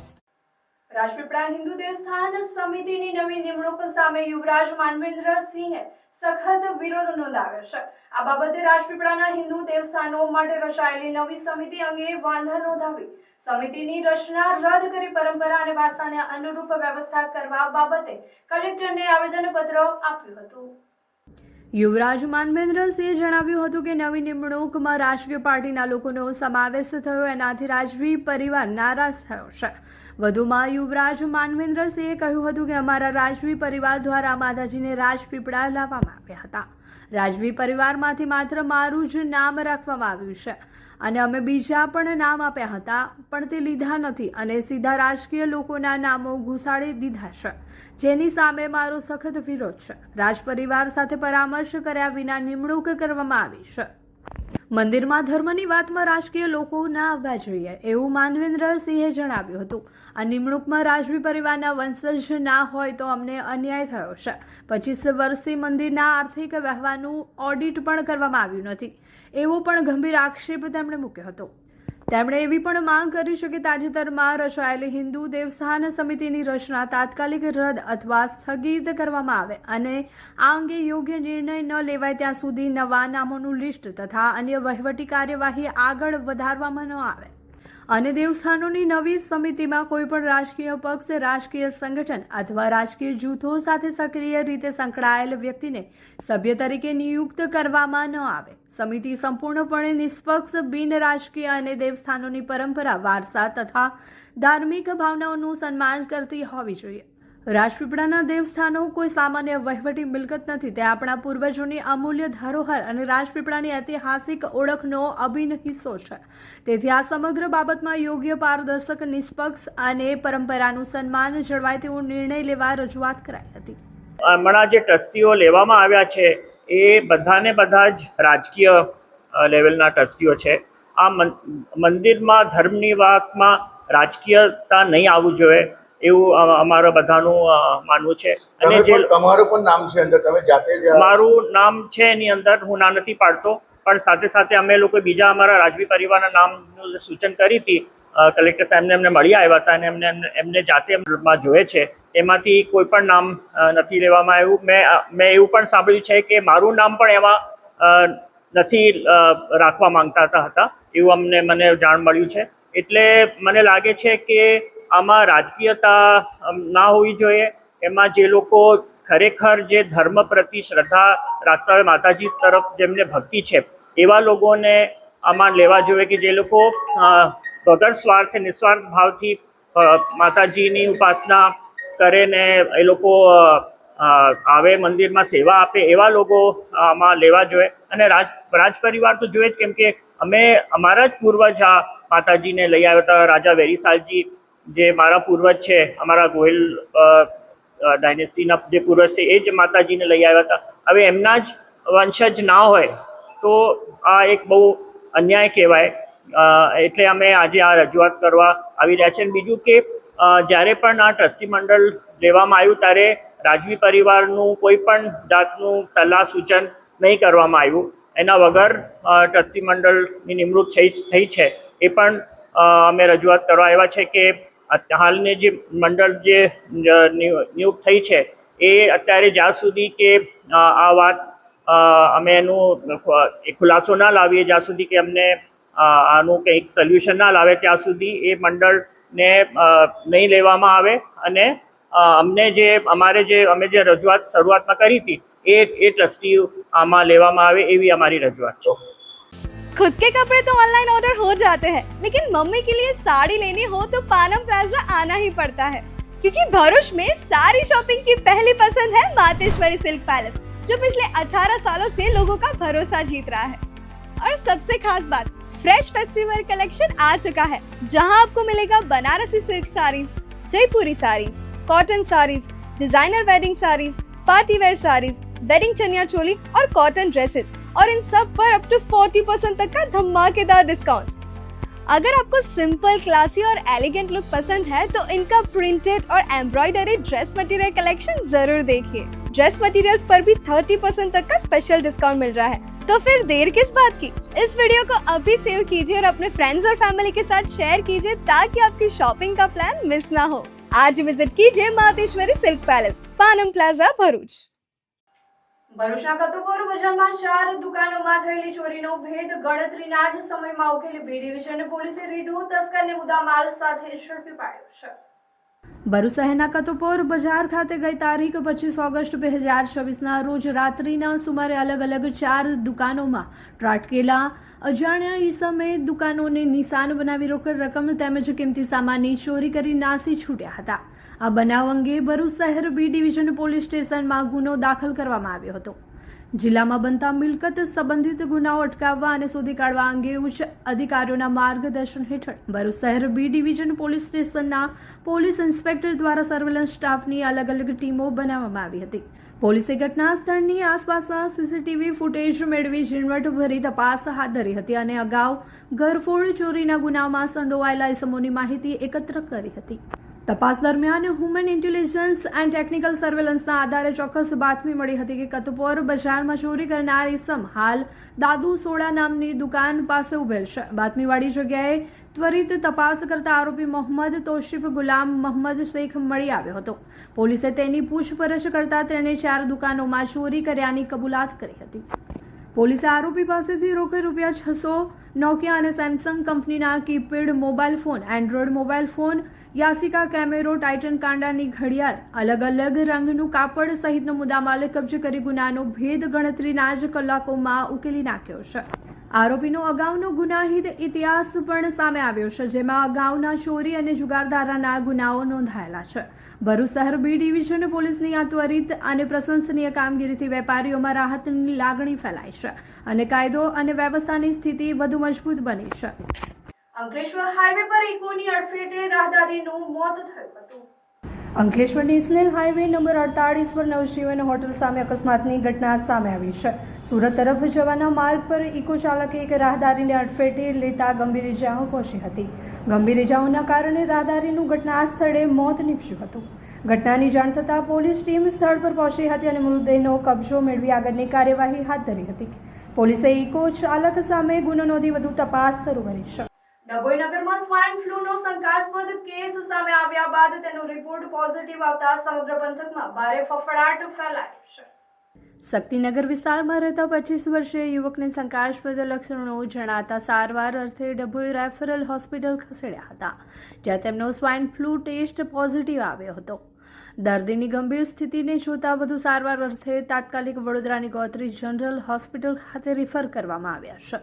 Rajpipla Hindu દેવસ્થાન સમિતિની નવી નિમણૂક સામે યુવરાજ માનવેન્દ્રસિંહે સખત વિરોધ નોંધાવ્યો છે. આ બાબતે રાજપીપળાના હિન્દુ દેવસ્થાનો માટે રચાયેલી નવી સમિતિ અંગે વાંધા નોંધાવી સમિતિની રચના રદ કરી પરંપરા અને વારસાને અનુરૂપ વ્યવસ્થા કરવા બાબતે કલેક્ટરને આવેદનપત્ર આપ્યું હતું. યુવરાજ માનવેન્દ્રસિંહે જણાવ્યું હતું કે નવી નિમણૂકમાં રાજકીય પાર્ટીના લોકોનો સમાવેશ થયો, એનાથી રાજવી પરિવાર નારાજ થયો છે. વધુમાં યુવરાજ માનવેન્દ્રસિંહે કહ્યું હતું કે અમારા રાજવી પરિવાર દ્વારા માતાજીને રાજપીપળા લાવવામાં આવ્યા હતા. રાજવી પરિવારમાંથી માત્ર મારું જ નામ રાખવામાં આવ્યું છે. અને અમે બીજા પણ નામ આપ્યા હતા પણ તે લીધા નથી અને સીધા રાજકીય લોકોના નામો ઘુસાડી દીધા છે, જેની સામે મારો સખત વિરોધ છે. રાજ પરિવાર સાથે પરામર્શ કર્યા વિના નિમણૂક કરવામાં આવી છે. મંદિરમાં ધર્મની વાતમાં રાજકીય લોકો ના આવવા જોઈએ એવું માનવેન્દ્રસિંહે જણાવ્યું હતું. આ નિમણૂકમાં રાજવી પરિવારના વંશજ ના હોય તો અમને અન્યાય થયો છે. 25 વર્ષથી મંદિરના આર્થિક વ્યવહારનું ઓડિટ પણ કરવામાં આવ્યું નથી એવો પણ ગંભીર આક્ષેપ તેમણે મૂક્યો હતો. તેમણે એવી પણ માંગ કરી છે કે તાજેતરમાં રચાયેલી હિન્દુ દેવસ્થાન સમિતિની રચના તાત્કાલિક રદ અથવા સ્થગિત કરવામાં આવે અને આ અંગે યોગ્ય નિર્ણય ન લેવાય ત્યાં સુધી નવા નામોનું લિસ્ટ તથા અન્ય વહીવટી કાર્યવાહી આગળ વધારવામાં ન આવે અને દેવસ્થાનોની નવી સમિતિમાં કોઈપણ રાજકીય પક્ષ, રાજકીય સંગઠન અથવા રાજકીય જૂથો સાથે સક્રિય રીતે સંકળાયેલ વ્યક્તિને સભ્ય તરીકે નિયુક્ત કરવામાં ન આવે. સમિતિ સંપૂર્ણપણે નિષ્પક્ષ, બિન રાજકીય અને દેવસ્થાનોની પરંપરા, વારસા તથા ધાર્મિક ભાવનાઓનું સન્માન કરતી હોવી જોઈએ. રાજપીપળાના દેવસ્થાનો કોઈ સામાન્ય વહીવટી મિલકત નથી, તે આપણા પૂર્વજોની અમૂલ્ય ધરોહર અને રાજપીપળાની ઐતિહાસિક ઓળખનો અભિન્ન હિસ્સો છે. તેથી આ સમગ્ર બાબતમાં યોગ્ય, પારદર્શક, નિષ્પક્ષ અને પરંપરાનું સન્માન જળવાય તેવો નિર્ણય લેવા રજૂઆત કરાઈ હતી. હમણાં જે ટ્રસ્ટીઓ લેવામાં આવ્યા છે એ બધા જ રાજકીય લેવલના ટ્રસ્ટીઓ છે. આ મંદિરમાં ધર્મની વાતમાં રાજકીયતા નહીં આવવું જોઈએ એવું અમારા બધાનું માનવું છે. અને જે તમારું પણ નામ છે અંદર, તમે જાતે જ મારું નામ છે એની અંદર, હું ના નથી પાડતો, પણ સાથે સાથે અમે લોકો બીજા અમારા રાજવી પરિવારના નામનું સૂચન કરી હતી. કલેક્ટર સાહેબને એમને મળી આવ્યા હતા અને એમને જાતે જોઈએ છે. એમાંથી કોઈ પણ નામ નથી લેવામાં આવ્યું. મેં એવું પણ સાંભળ્યું છે કે મારું નામ પણ એમાં નથી રાખવા માંગતા હતા એવું મને જાણ મળ્યું છે. એટલે મને લાગે છે કે આમાં રાજકીયતા ના હોવી જોઈએ. એમાં જે લોકો ખરેખર જે ધર્મ પ્રતિ શ્રદ્ધા રાખતા હોય, માતાજી તરફ જેમને ભક્તિ છે, એવા લોકોને આમાં લેવા જોઈએ કે જે લોકો વગર સ્વાર્થે, નિસ્વાર્થ ભાવથી માતાજીની ઉપાસના કરે ને એ લોકો આવે મંદિરમાં સેવા આપે, એવા લોકો આમાં લેવા જોઈએ. અને રાજ પરિવાર તો જોઈએ જ, કેમ કે અમે અમારા જ પૂર્વજ આ માતાજીને લઈ આવ્યા હતા. રાજા વેરીસાલજી જે મારા પૂર્વજ છે, અમારા ગોહિલ ડાયનેસ્ટીના જે પૂર્વજ છે, એ જ માતાજીને લઈ આવ્યા હતા. હવે એમના જ વંશજ ના હોય તો આ એક બહુ અન્યાય કહેવાય. એટલે અમે આજે આ રજૂઆત કરવા આવી રહ્યા છે. બીજું કે જ્યારે પણ આ ટ્રસ્ટી મંડળ લેવામાં આવ્યું ત્યારે રાજવી પરિવારનું કોઈ પણ જાતનું સલાહ સૂચન નહીં કરવામાં આવ્યું. એના વગર ટ્રસ્ટી મંડળની નિમણૂક થઈ છે. એ પણ અમે રજૂઆત કરવા આવ્યા છે કે હાલની જે મંડળ જે નિયુક્ત થઈ છે એ અત્યારે જ્યાં સુધી કે આ વાત અમે એનું ખુલાસો ના લાવીએ, જ્યાં સુધી કે અમને આનું કંઈક સોલ્યુશન ના લાવે, ત્યાં સુધી એ મંડળને નહીં લેવામાં આવે. અને અમે જે રજૂઆત શરૂઆતમાં કરી હતી એ ટ્રસ્ટી આમાં લેવામાં આવે એવી અમારી રજૂઆત છે. खुद के कपड़े तो ऑनलाइन ऑर्डर हो जाते हैं, लेकिन मम्मी के लिए साड़ी लेनी हो तो पानम प्लाजा आना ही पड़ता है, क्योंकि भरूच में सारी शॉपिंग की पहली पसंद है मातेश्वरी सिल्क पैलेस, जो पिछले 18 सालों से लोगों का भरोसा जीत रहा है. और सबसे खास बात, फ्रेश फेस्टिवल कलेक्शन आ चुका है, जहां आपको मिलेगा Banarasi silk saris, Jaipuri saris, cotton saris, designer wedding saris, party wear saris, wedding chaniya choli और कॉटन ड्रेसेस, और इन सब पर अप टू 40% तक का धमाकेदार डिस्काउंट. अगर आपको सिंपल, क्लासी और एलिगेंट लुक पसंद है तो इनका प्रिंटेड और एम्ब्रॉयडरी ड्रेस मटेरियल कलेक्शन जरूर देखिए. ड्रेस मटेरियल्स पर भी 30% तक का स्पेशल डिस्काउंट मिल रहा है. तो फिर देर किस बात की, इस वीडियो को अभी सेव कीजिए और अपने फ्रेंड्स और फैमिली के साथ शेयर कीजिए ताकि आपकी शॉपिंग का प्लान मिस ना हो. आज विजिट कीजिए मातेश्वरी सिल्क पैलेस, पानम प्लाजा, भरूच. ભરૂચના કતુપોર બજારમાં 4 દુકાનોમાં થયેલી ચોરીનો ભેદ ગણતરીના જ સમયમાં ઉકેલી બી ડિવિઝન પોલીસે રીઢો તસ્કરને મુદ્દામાલ સાથે ઝડપી પાડ્યો છે. ભરૂચ શહેરના કતુપોર બજાર ખાતે ગઈ તારીખ 25 ઓગસ્ટ 2024ના રોજ રાત્રિના સુમારે અલગ અલગ 4 દુકાનોમાં ત્રાટકેલા અજાણ્યા ઈસમે દુકાનોને નિશાન બનાવી રોકડ રકમ તેમજ કિંમતી સામાનની ચોરી કરી નાસી છૂટ્યા હતા. આ બનાવ અંગે ભરૂચ શહેર બી ડિવિઝન પોલીસ સ્ટેશનમાં ગુનો દાખલ કરવામાં આવ્યો હતો. જિલ્લામાં બનતા મિલકત સંબંધિત ગુનાઓ અટકાવવા અને શોધી કાઢવા અંગે ઉચ્ચ અધિકારીઓના માર્ગદર્શન હેઠળ ભરૂચ શહેર બી ડિવિઝન પોલીસ સ્ટેશનના પોલીસ ઇન્સ્પેક્ટર દ્વારા સર્વેલન્સ સ્ટાફની અલગ અલગ ટીમો બનાવવામાં આવી હતી. પોલીસે ઘટના સ્થળની આસપાસના સીસીટીવી ફૂટેજ મેળવી ઝીણવટભરી તપાસ હાથ ધરી હતી અને અગાઉ ઘરફોડ ચોરીના ગુનામાં સંડોવાયેલા ઇસમોની માહિતી એકત્ર કરી હતી. તપાસ દરમિયાન હ્યુમન ઇન્ટેલિજન્સ એન્ડ ટેકનિકલ સર્વેલન્સના આધારે ચોક્કસ બાતમી મળી હતી કે કતપોર બજારમાં ચોરી કરનાર ઇસમ હાલ દાદુ સોડા નામની દુકાન પાસે ઉભેલ છે. બાતમીવાળી જગ્યાએ ત્વરિત તપાસ કરતા આરોપી મોહમ્મદ તોશીફ ગુલામ મોહમ્મદ શેખ મળી આવ્યો હતો. પોલીસે તેની પૂછપરછ કરતા તેણે 4 દુકાનોમાં ચોરી કર્યાની કબૂલાત કરી હતી. પોલીસે આરોપી પાસેથી રોકડ રૂપિયા 600, નોકિયા અને સેમસંગ કંપનીના keypad mobile phone, Android mobile phone, Yashica કેમેરો, ટાઇટન કાંડાની ઘડિયાળ, અલગ અલગ રંગનું કાપડ સહિતનો મુદ્દામાલ કબજે કરી ગુનાનો ભેદ ગણતરીના જ કલાકોમાં ઉકેલી નાખ્યો છે. આરોપીનો અગાઉનો ગુનાહિત ઇતિહાસ પણ સામે આવ્યો છે, જેમાં અગાઉના ચોરી અને જુગારધારાના ગુનાઓ નોંધાયેલા છે. ભરૂચ શહેર બી ડિવિઝન પોલીસની આ ત્વરિત અને પ્રશંસનીય કામગીરીથી વેપારીઓમાં રાહતની લાગણી ફેલાઈ છે અને કાયદો અને વ્યવસ્થાની સ્થિતિ વધુ મજબૂત બની છે. અંકલેશ્વર હાઈવે પર ઇકોની અડફેટે રાહદારીનું મોત થયું હતું. અંકલેશ્વર નેશનલ હાઈવે નંબર 48 પર નવજીવન હોટલ સામે અકસ્માતની ઘટના સામે આવી છે. સુરત તરફ જવાના માર્ગ પર ઇકો ચાલકે એક રાહદારીને અડફેટે લેતા ગંભીર ઇજાઓ પહોંચી હતી. ગંભીર ઇજાઓના કારણે રાહદારીનું ઘટના સ્થળે મોત નીપજ્યું હતું. ઘટનાની જાણ થતાં પોલીસ ટીમ સ્થળ પર પહોંચી હતી અને મૃતદેહનો કબજો મેળવી આગળની કાર્યવાહી હાથ ધરી હતી. પોલીસે ઇકો ચાલક સામે ગુનો નોંધી વધુ તપાસ શરૂ કરી છે. ડભોઈ નગરમાં સ્વાઇન ફ્લૂનો શંકાસ્પદ કેસ સામે આવ્યા બાદ તેનો રિપોર્ટ પોઝિટિવ આવતા સમગ્ર પંથકમાં ભારે ફફડાટ ફેલાયો છે. શક્તિનગર વિસ્તારમાં રહેતા 25 વર્ષીય યુવકને શંકાસ્પદ લક્ષણો જણાતા સારવાર અર્થે ડભોઈ રેફરલ હોસ્પિટલ ખસેડ્યા હતા, જ્યાં તેમનો સ્વાઇન ફ્લૂ ટેસ્ટ પોઝિટિવ આવ્યો હતો. દર્દીની ગંભીર સ્થિતિને જોતા વધુ સારવાર અર્થે તાત્કાલિક વડોદરાની ગોત્રી જનરલ હોસ્પિટલ ખાતે રિફર કરવામાં આવ્યા છે.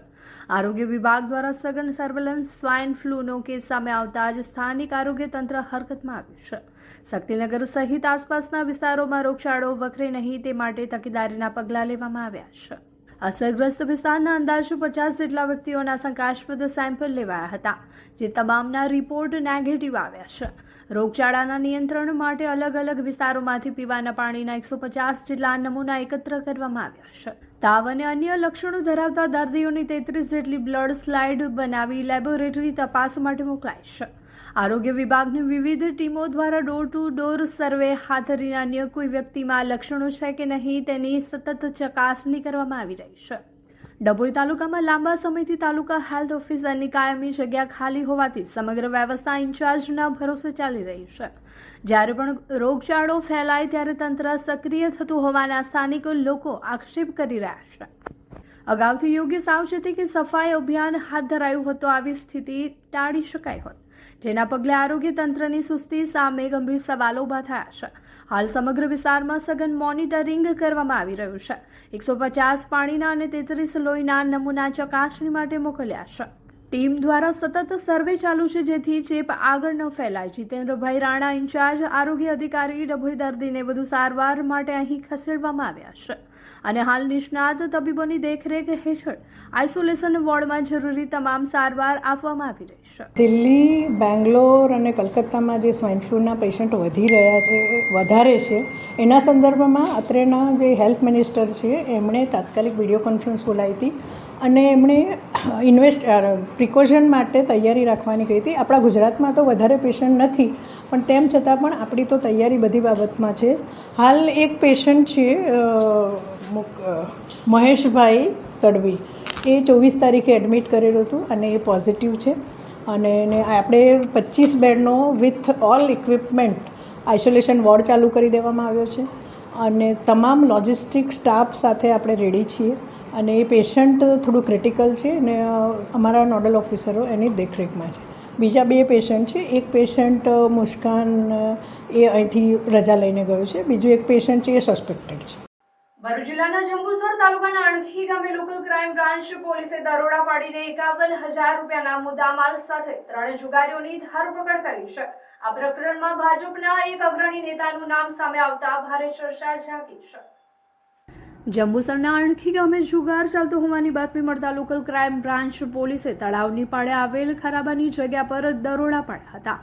આરોગ્ય વિભાગ દ્વારા સઘન સર્વેલન્સ સ્વાઇન ફ્લૂનો કેસ સામે આવતા જ સ્થાનિક આરોગ્ય તંત્ર હરકતમાં આવ્યું છે. શક્તિનગર સહિત આસપાસના વિસ્તારોમાં રોગચાળો વકરે નહીં તે માટે તકેદારીના પગલાં લેવામાં આવ્યા છે. અસરગ્રસ્ત વિસ્તારના અંદાજે 50 જેટલા વ્યક્તિઓના શંકાસ્પદ સેમ્પલ લેવાયા હતા, જે તમામના રિપોર્ટ નેગેટિવ આવ્યા છે. રોગચાળાના નિયંત્રણ માટે અલગ અલગ વિસ્તારોમાંથી પીવાના પાણીના 150 જેટલા નમૂના એકત્ર કરવામાં આવ્યા છે. તાવ અને અન્ય લક્ષણો ધરાવતા દર્દીઓની 33 જેટલી બ્લડ સ્લાઇડ બનાવી લેબોરેટરી તપાસ માટે મોકલાઈ છે. આરોગ્ય વિભાગની વિવિધ ટીમો દ્વારા ડોર ટુ ડોર સર્વે હાથ ધરીને અન્ય કોઈ વ્યક્તિમાં લક્ષણો છે કે નહીં તેની સતત ચકાસણી કરવામાં આવી રહી છે. ડભોઈ તાલુકામાં લાંબા સમયથી તાલુકા હેલ્થ ઓફિસરની કાયમી જગ્યા ખાલી હોવાથી સમગ્ર વ્યવસ્થા ઇન્ચાર્જના ભરોસે ચાલી રહી છે. જ્યારે પણ રોગચાળો ફેલાય ત્યારે તંત્ર સક્રિય થતું હોવાના સ્થાનિક લોકો આક્ષેપ કરી રહ્યા છે. અગાઉથી યોગ્ય સાવચેતી કે સફાઈ અભિયાન હાથ ધરાયું હોત તો આવી સ્થિતિ ટાળી શકાય હોત, જેના પગલે આરોગ્ય તંત્રની સુસ્તી સામે ગંભીર સવાલો ઊભા થયા છે. હાલ સમગ્ર વિસ્તારમાં સઘન મોનિટરિંગ કરવામાં આવી રહ્યું છે. 150 પાણીના અને 33 લોહીના નમૂના ચકાસણી માટે મોકલ્યા છે. ટીમ દ્વારા સતત સર્વે ચાલુ છે, જેથી ચેપ આગળ ન ફેલાય. જીતેન્દ્રભાઈ રાણા, ઇન્ચાર્જ આરોગ્ય અધિકારી ડભોઈ, દર્દીને વધુ સારવાર માટે અહીં ખસેડવામાં આવ્યા છે અને હાલ નિષ્ણાત તબીબોની દેખરેખ હેઠળ આઇસોલેશન વોર્ડમાં જરૂરી તમામ સારવાર આપવામાં આવી રહી છે. દિલ્હી, બેંગ્લોર અને કલકત્તામાં જે સ્વાઇન ફ્લૂના પેશન્ટ વધારે છે, એના સંદર્ભમાં અત્રેના જે હેલ્થ મિનિસ્ટર છે એમણે તાત્કાલિક વિડીયો કોન્ફરન્સ બોલાવી હતી અને એમણે પ્રિકોશન માટે તૈયારી રાખવાની કહી હતી. આપણા ગુજરાતમાં તો વધારે પેશન્ટ નથી, પણ તેમ છતાં પણ આપણી તો તૈયારી બધી બાબતમાં છે. હાલ એક પેશન્ટ છે મહેશભાઈ તડવી, એ 24 તારીખે એડમિટ કરેલું હતું અને એ પોઝિટિવ છે અને આપણે 25 બેડનો with all equipment isolation ward ચાલુ કરી દેવામાં આવ્યો છે અને તમામ લોજિસ્ટિક સ્ટાફ સાથે આપણે રેડી છીએ અને એ પેશન્ટ થોડું ક્રિટિકલ છે અને અમારા નોડલ ઓફિસરો એની દેખરેખમાં છે. બીજા 2 પેશન્ટ છે. એક પેશન્ટ મુસ્કાન એ અહીંથી રજા લઈને ગયો છે, બીજું એક પેશન્ટ છે એ સસ્પેક્ટેડ છે. ભરૂચ જિલ્લાના જંબુસર તાલુકાના અણખી ગામે લોકલ ક્રાઇમ બ્રાન્ચ પોલીસે દરોડા પાડીને 51,000 રૂપિયાના મુદ્દામાલ સાથે 3 જુગારીઓની ધરપકડ કરી છે. આ પ્રકરણમાં ભાજપના એક અગ્રણી નેતાનું નામ સામે આવતા ભારે ચર્ચા જાગી છે. જંબુસરના અણખી ગામે જુગાર ચાલતો હોવાની બાતમી મળતા લોકલ ક્રાઇમ બ્રાન્ચ પોલીસે તળાવની પાળે આવેલ ખરાબાની જગ્યા પર દરોડા પાડ્યા હતા,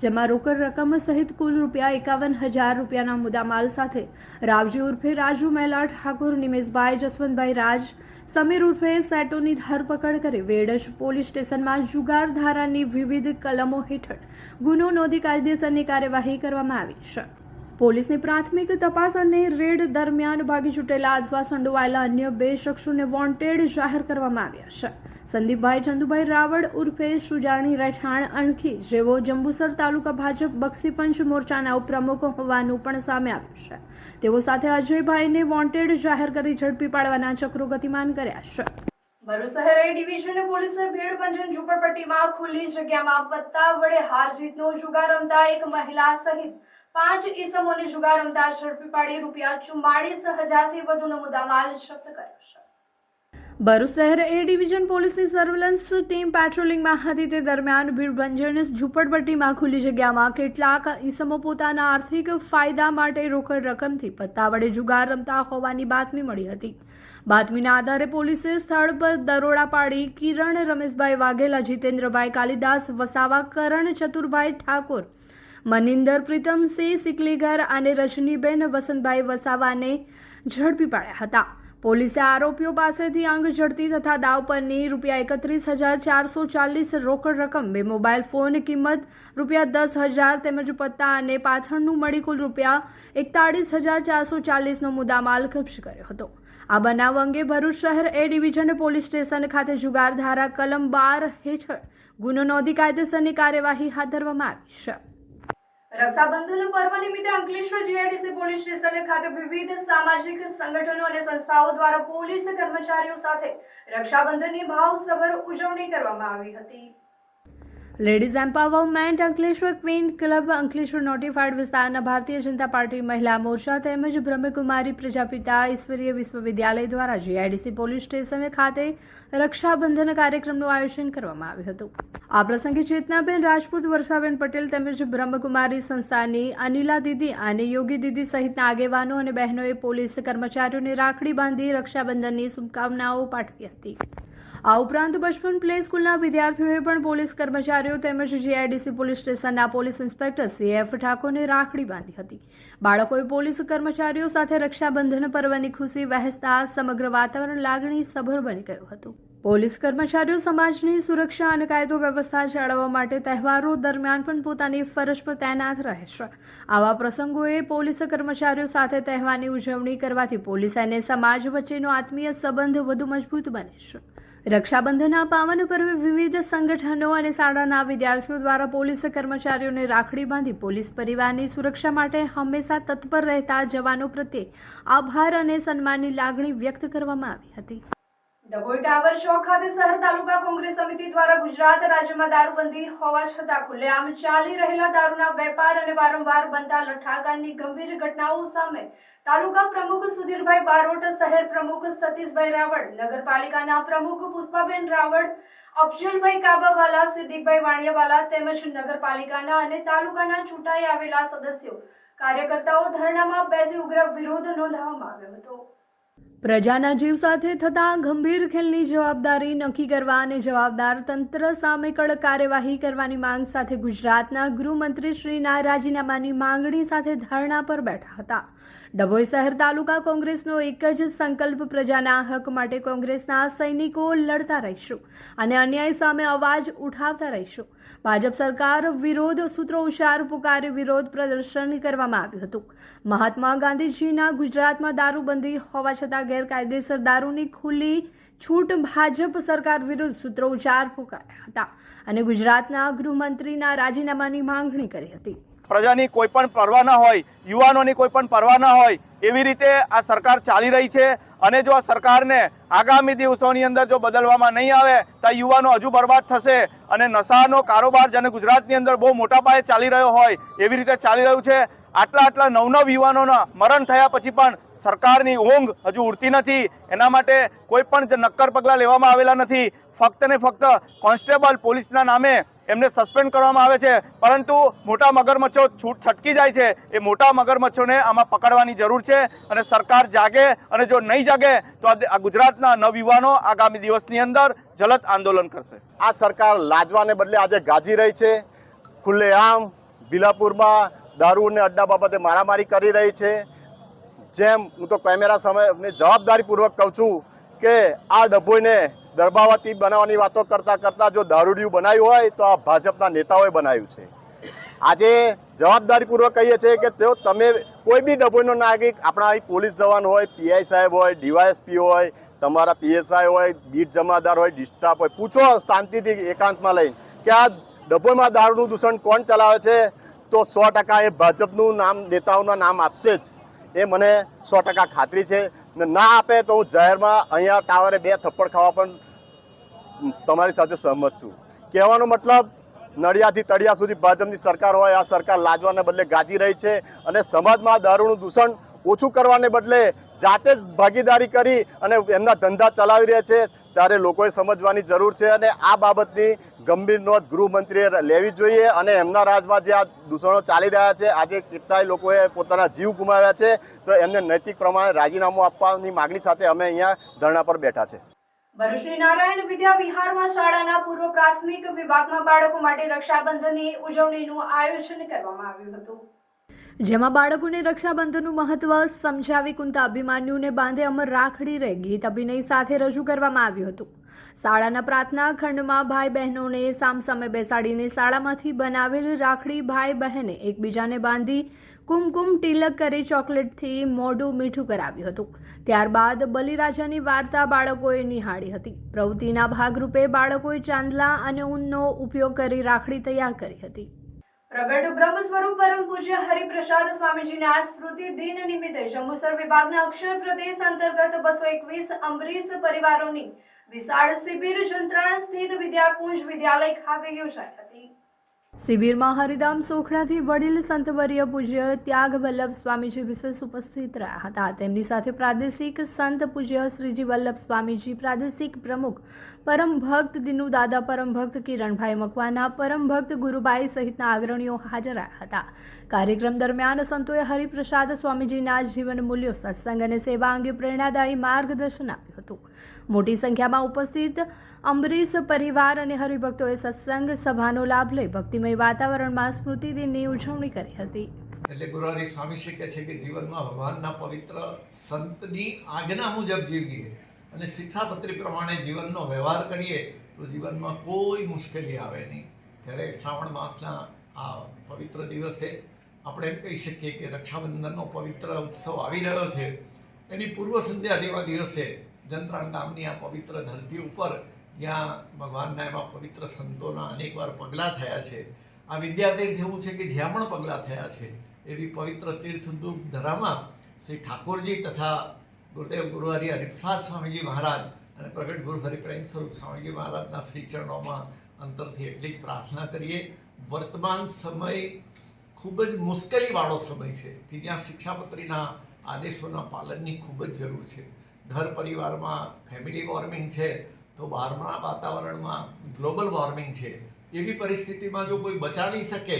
જેમાં રોકડ રકમ સહિત કુલ ₹51,000 રૂપિયાના મુદ્દામાલ સાથે રાવજી ઉર્ફે રાજુ મેલા ઠાકોર, નિમેશભાઈ જસવંતભાઈ રાજ, સમીર ઉર્ફે સેટોની ધરપકડ કરી વેડજ પોલીસ સ્ટેશનમાં જુગાર ધારાની વિવિધ કલમો હેઠળ ગુનો નોંધી કાયદેસરની કાર્યવાહી કરવામાં આવી છે. પોલીસની પ્રાથમિક તપાસ અને રેડ દરમિયાન ભાગી છૂટેલા અથવા સંડોવાયેલા અન્ય 2 શખ્સોને વોન્ટેડ જાહેર કરવામાં આવ્યા છે. સંદીપભાઈ ચંદુભાઈ રાવળ ઉર્ફે સુજાણી રહેઠાણ અણખી, જેઓ જંબુસર તાલુકા ભાજપ બક્ષીપંચ મોરચાના ઉપપ્રમુખ હોવાનું પણ સામે આવ્યું છે. તેઓ સાથે અજયભાઈને વોન્ટેડ જાહેર કરી ઝડપી પાડવાના ચક્રો ગતિમાન કર્યા છે. ભરૂચ શહેર એ ડિવિઝન પોલીસે ભેડપંજન ઝુંપડપટ્ટીમાં ખુલ્લી જગ્યામાં પત્તા વડે હાર જીતનો જુગાર રમતા એક મહિલા સહિત 5 ઈસમોને જુગાર રમતા ઝડપી પાડી ₹44,000 થી વધુનો મુદ્દામાલ જપ્ત કર્યો છે. ભરૂચ શહેર એ ડિવિઝન પોલીસની સર્વેલન્સ ટીમ પેટ્રોલિંગમાં હતી. તે દરમિયાન ભેડપંજન ઝુંપડપટ્ટીમાં ખુલ્લી જગ્યામાં કેટલાક ઈસમો પોતાના આર્થિક ફાયદા માટે રોકડ રકમથી પત્તા વડે જુગાર રમતા હોવાની બાતમી મળી હતી. બાતમીના આધારે પોલીસે સ્થળ પર દરોડા પાડી કિરણ રમેશભાઈ વાઘેલા, જીતેન્દ્રભાઈ કાલિદાસ વસાવા, કરણ ચતુરભાઈ ઠાકોર, મનિંદર પ્રીતમસિંહ સિકલીગર અને રજનીબેન વસંતભાઈ વસાવાને ઝડપી પાડ્યા હતા. પોલીસે આરોપીઓ પાસેથી અંગ ઝડતી તથા દાવ પરની ₹31,440 રોકડ રકમ, 2 મોબાઈલ ફોન કિંમત ₹10,000 તેમજ પત્તા અને પાથરનું મળી કુલ ₹41,440 નો મુદ્દામાલ કબજે કર્યો હતો. આ બનાવ અંગે ભરૂચ શહેર એ ડિવિઝન પોલીસ સ્ટેશન ખાતે જુગાર ધારા કલમ 12 હેઠળ ગુનો નોંધી કાયદેસરની કાર્યવાહી હાથ ધરવામાં આવી છે. રક્ષાબંધન પર્વ નિમિત્તે અંકલેશ્વર જીઆઈડીસી પોલીસ સ્ટેશન ખાતે વિવિધ સામાજિક સંગઠનો અને સંસ્થાઓ દ્વારા પોલીસ કર્મચારીઓ સાથે રક્ષાબંધનની ભાવસભર ઉજવણી કરવામાં આવી હતી. Ladies empowerment Ankleshwar queen club Ankleshwar notified વિસ્તારના ભારતીય જનતા પાર્ટી મહિલા મોરચા તેમજ બ્રહ્મકુમારી પ્રજાપિતા ઈશ્વરીય વિશ્વવિદ્યાલય દ્વારા જીઆઈડીસી પોલીસ સ્ટેશન ખાતે રક્ષાબંધન કાર્યક્રમનું આયોજન કરવામાં આવ્યું હતું. આ પ્રસંગે ચેતનાબેન રાજપૂત, વર્ષાબેન પટેલ તેમજ બ્રહ્મકુમારી સંસ્થાની અનિલા દીદી અને યોગી દીદી સહિતના આગેવાનો અને બહેનોએ પોલીસ કર્મચારીઓને રાખડી બાંધી રક્ષાબંધનની શુભકામનાઓ પાઠવી હતી. આ ઉપરાંત બચપન પ્લે સ્કૂલના વિદ્યાર્થીઓએ પણ પોલીસ કર્મચારીઓ તેમજ જીઆઈડીસી પોલીસ સ્ટેશનના પોલીસ ઇન્સ્પેક્ટર CF ઠાકોરને રાખડી બાંધી હતી. બાળકોએ પોલીસ કર્મચારીઓ સાથે રક્ષાબંધન પર્વની ખુશી વહેંચતા સમગ્ર વાતાવરણ લાગણીસભર બની ગયું હતું. પોલીસ કર્મચારીઓ સમાજની સુરક્ષા અને કાયદો વ્યવસ્થા જાળવવા માટે તહેવારો દરમિયાન પણ પોતાની ફરજ પર તૈનાત રહે છે. આવા પ્રસંગોએ પોલીસ કર્મચારીઓ સાથે તહેવારની ઉજવણી કરવાથી પોલીસ અને સમાજ વચ્ચેનો આત્મીય સંબંધ વધુ મજબૂત બને છે. રક્ષાબંધનના પાવન પર્વે વિવિધ સંગઠનો અને શાળાના વિદ્યાર્થીઓ દ્વારા પોલીસ કર્મચારીઓને રાખડી બાંધી પોલીસ પરિવારની સુરક્ષા માટે હંમેશા તત્પર રહેતા જવાનો પ્રત્યે આભાર અને સન્માનની લાગણી વ્યક્ત કરવામાં આવી હતી. ડભોઈ ટાવર ચોક ખાતે શહેર તાલુકા કોંગ્રેસ સમિતિ દ્વારા ગુજરાત રાજ્યમાં દારૂબંધી હોવા છતાં ખુલ્લેઆમ ચાલી રહેલા દારૂના વેપાર અને વારંવાર બનતા લઠ્ઠાકાંડની ગંભીર ઘટનાઓ સામે તાલુકા પ્રમુખ સુધીરભાઈ બારોટ, શહેર પ્રમુખ સતીશભાઈ રાવળ, નગરપાલિકાના પ્રમુખ પુષ્પાબેન રાવળ, અફજલભાઈ કાબાવાલા, સિદ્દીકભાઈ વાણિયાવાલા તેમજ નગરપાલિકાના અને તાલુકાના ચૂંટાઈ આવેલા સદસ્યો, કાર્યકર્તાઓ ધરણામાં બેસી ઉગ્ર વિરોધ નોંધાવવામાં આવ્યો હતો. પ્રજાના જીવ સાથે થતા ગંભીર ખેલની જવાબદારી નક્કી કરવા અને જવાબદાર તંત્ર સામે કડક કાર્યવાહી કરવાની માંગ સાથે ગુજરાતના ગૃહમંત્રી શ્રીના રાજીનામાની માંગણી સાથે ધરણા પર બેઠા હતા. ડભોઈ શહેર તાલુકા કોંગ્રેસનો એક જ સંકલ્પ, પ્રજાના હક માટે કોંગ્રેસના સૈનિકો લડતા રહીશું અને અન્યાય સામે અવાજ ઉઠાવતા રહીશું. ભાજપ સરકાર વિરોધ સૂત્રોચ્ચાર પુકારી વિરોધ પ્રદર્શન કરવામાં આવ્યું હતું. મહાત્મા ગાંધીજીના ગુજરાતમાં દારૂબંધી હોવા છતાં ગેરકાયદેસર દારૂની ખુલ્લી છૂટ ભાજપ સરકાર વિરુદ્ધ સૂત્રોચ્ચાર પુકાર્યા હતા અને ગુજરાતના ગૃહમંત્રીના રાજીનામાની માંગણી કરી હતી. પ્રજાની કોઈ પણ પરવા ન હોય, યુવાનોની કોઈ પણ પરવા ન હોય, એવી રીતે આ સરકાર ચાલી રહી છે. અને જો આ સરકારને આગામી દિવસોની અંદર જો બદલવામાં નહીં આવે તો યુવાનો હજુ બરબાદ થશે અને નશાનો કારોબાર જેને ગુજરાતની અંદર બહુ મોટા પાયે ચાલી રહ્યો હોય એવી રીતે ચાલી રહ્યું છે. આટલા નવ યુવાનોના મરણ થયા પછી પણ સરકારની ઊંઘ હજુ ઉડતી નથી. એના માટે કોઈ પણ નક્કર પગલાં લેવામાં આવેલા નથી. ફક્ત ને ફક્ત કોન્સ્ટેબલ પોલીસના નામે એમને સસ્પેન્ડ કરવામાં આવે છે, પરંતુ મોટા મગરમચ્છો છટકી જાય છે. એ મોટા મગરમચ્છોને આમાં પકડવાની જરૂર છે અને સરકાર જાગે, અને જો નહીં જાગે તો આ ગુજરાતના નવયુવાનો આગામી દિવસની અંદર જલદ આંદોલન કરશે. આ સરકાર લાજવાને બદલે આજે ગાજી રહી છે. ખુલ્લેઆમ ભીલાપુરમાં દારૂ અને અડ્ડા બાબતે મારામારી કરી રહી છે. જેમ હું તો કેમેરા સામે જવાબદારીપૂર્વક કહું છું કે આ ડભોઈને દરબાવતી બનાવવાની વાતો કરતાં જો દારૂડિયું બનાવ્યું હોય તો આ ભાજપના નેતાઓએ બનાવ્યું છે. આજે જવાબદારીપૂર્વક કહીએ છીએ કે તમે કોઈ બી ડભોઈનો નાગરિક, આપણા અહીં પોલીસ જવાન હોય, પીઆઈ સાહેબ હોય, ડીવાયએસપી હોય, તમારા પીએસઆઈ હોય, બીટ જમાદાર હોય, ડિસ્ટાફ હોય, પૂછો શાંતિથી એકાંતમાં લઈને કે આ ડભોઈમાં દારૂનું દૂષણ કોણ ચલાવે છે, તો 100% એ ભાજપનું નામ, નેતાઓના નામ આપશે જ. એ મને 100% ખાતરી છે. ના આપે તો હું જાહેરમાં અહીંયા ટાવરે 2 થપ્પડ ખાવા પણ તમારી સાથે સહમત છું. કહેવાનો મતલબ, નડિયાદથી તળિયા સુધી ભાજપની સરકાર હોય, આ સરકાર લાજવાને બદલે ગાજી રહી છે અને સમાજમાં દારૂનું દૂષણ ઓછું કરવાને બદલે જાતે જ ભાગીદારી કરી અને એમના ધંધા ચલાવી રહ્યા છે. ત્યારે લોકોએ સમજવાની જરૂર છે અને આ બાબતની ગંભીર નોંધ ગૃહમંત્રીએ લેવી જોઈએ. અને એમના રાજમાં જે આ દૂષણો ચાલી રહ્યા છે, આજે કેટલાય લોકોએ પોતાના જીવ ગુમાવ્યા છે, તો એમને નૈતિક પ્રમાણે રાજીનામું આપવાની માગણી સાથે અમે અહીંયા ધરણા પર બેઠા છે. ભરૂચની નારાયણ વિદ્યા વિહારમાં શાળાના પૂર્વ પ્રાથમિક વિભાગમાં બાળકો માટે રક્ષાબંધનની ઉજવણીનું આયોજન કરવામાં આવ્યું હતું, જેમાં બાળકોને રક્ષાબંધનનું મહત્વ સમજાવી કુંતા અભિમાન્યુને બાંધે અમર રાખડી રે ગીત અભિનય સાથે રજૂ કરવામાં આવ્યું હતું. શાળાના પ્રાર્થના ખંડમાં ભાઈ બહેનોને સામસામે બેસાડીને શાળામાંથી બનાવેલ રાખડી ભાઈ બહેને એકબીજાને બાંધી કુમકુમ તિલક કરી ચોકલેટથી મોઢું મીઠું કરાવ્યું હતું. ત્યારબાદ બલિરાજાની વાર્તા બાળકોએ નિહાળી હતી. પ્રવૃત્તિના ભાગરૂપે બાળકોએ ચાંદલા અને ઊનનો ઉપયોગ કરી રાખડી તૈયાર કરી હતી. પ્રગટ બ્રહ્મ સ્વરૂપ પરમ પૂજ્ય હરિપ્રસાદ સ્વામીજીના સ્મૃતિ દિન નિમિત્તે જંબુસર વિભાગના અક્ષર પ્રદેશ અંતર્ગત 221 અંબરીશ પરિવારોની વિશાળ શિબિર જંત્રાણ સ્થિત વિદ્યાકુંજ વિદ્યાલય ખાતે યોજાઈ હતી. શિબિરમાં હરિધામ સોખડાથી વડીલ સંતવર્ય પૂજ્ય ત્યાગ વલ્લભ સ્વામીજી વિશેષ ઉપસ્થિત રહ્યા હતા. તેમની સાથે પ્રાદેશિક સંત પૂજ્ય શ્રીજી વલ્લભ સ્વામીજી, પ્રાદેશિક પ્રમુખ પરમ ભક્ત દિનુ દાદા, પરમ ભક્ત કિરણભાઈ મકવાના, પરમ ભક્ત ગુરુબાઈ સહિતના અગ્રણીઓ હાજર રહ્યા હતા. કાર્યક્રમ દરમિયાન સંતોએ હરિપ્રસાદ સ્વામીજીના જીવન મૂલ્યો, સત્સંગ અને સેવા અંગે પ્રેરણાદાયી માર્ગદર્શન આપ્યું હતું. મોટી સંખ્યામાં ઉપસ્થિત અંબરીશ પરિવાર અને હરિભક્તોએ સત્સંગ સભાનો લાભ લઈ ભક્તિમય વાતાવરણમાં સ્મૃતિ દિનની ઉજવણી કરી હતી. એટલે ગુરુહરિ સ્વામી કહે છે કે જીવનમાં ભગવાનના પવિત્ર સંતની આજ્ઞા મુજબ જીવીએ અને શિક્ષાપત્રી પ્રમાણે જીવનનો વ્યવહાર કરીએ તો જીવનમાં કોઈ મુશ્કેલી આવે નહીં. ત્યારે શ્રાવણ માસના આ પવિત્ર દિવસે આપણે એમ કહી શકીએ કે રક્ષાબંધનનો પવિત્ર ઉત્સવ આવી રહ્યો છે. એની પૂર્વ સંધ્યા જેવા દિવસે જંત્રાણ ગામની આ પવિત્ર ધરતી ઉપર, જ્યાં ભગવાનના એવા પવિત્ર સંતોના અનેકવાર પગલાં થયા છે, આ વિદ્યાતીર્થ એવું છે કે જ્યાં પણ પગલાં થયા છે, એવી પવિત્ર તીર્થદૂપ ધરામાં શ્રી ઠાકોરજી તથા ગુરુદેવ ગુરુહરિ હરિપ્રસાદ સ્વામીજી મહારાજ અને પ્રગટ ગુરુ હરિપ્રેમ સ્વરૂપ સ્વામીજી મહારાજના શ્રી ચરણોમાં અંતરથી એટલી જ પ્રાર્થના કરીએ. વર્તમાન સમય ખૂબ જ મુશ્કેલીવાળો સમય છે કે જ્યાં શિક્ષાપત્રીના આદેશોના પાલનની ખૂબ જ જરૂર છે. ઘર પરિવારમાં ફેમિલી વોર્મિંગ છે, તો બહારના વાતાવરણમાં ગ્લોબલ વોર્મિંગ છે. એવી પરિસ્થિતિમાં જો કોઈ બચાવી શકે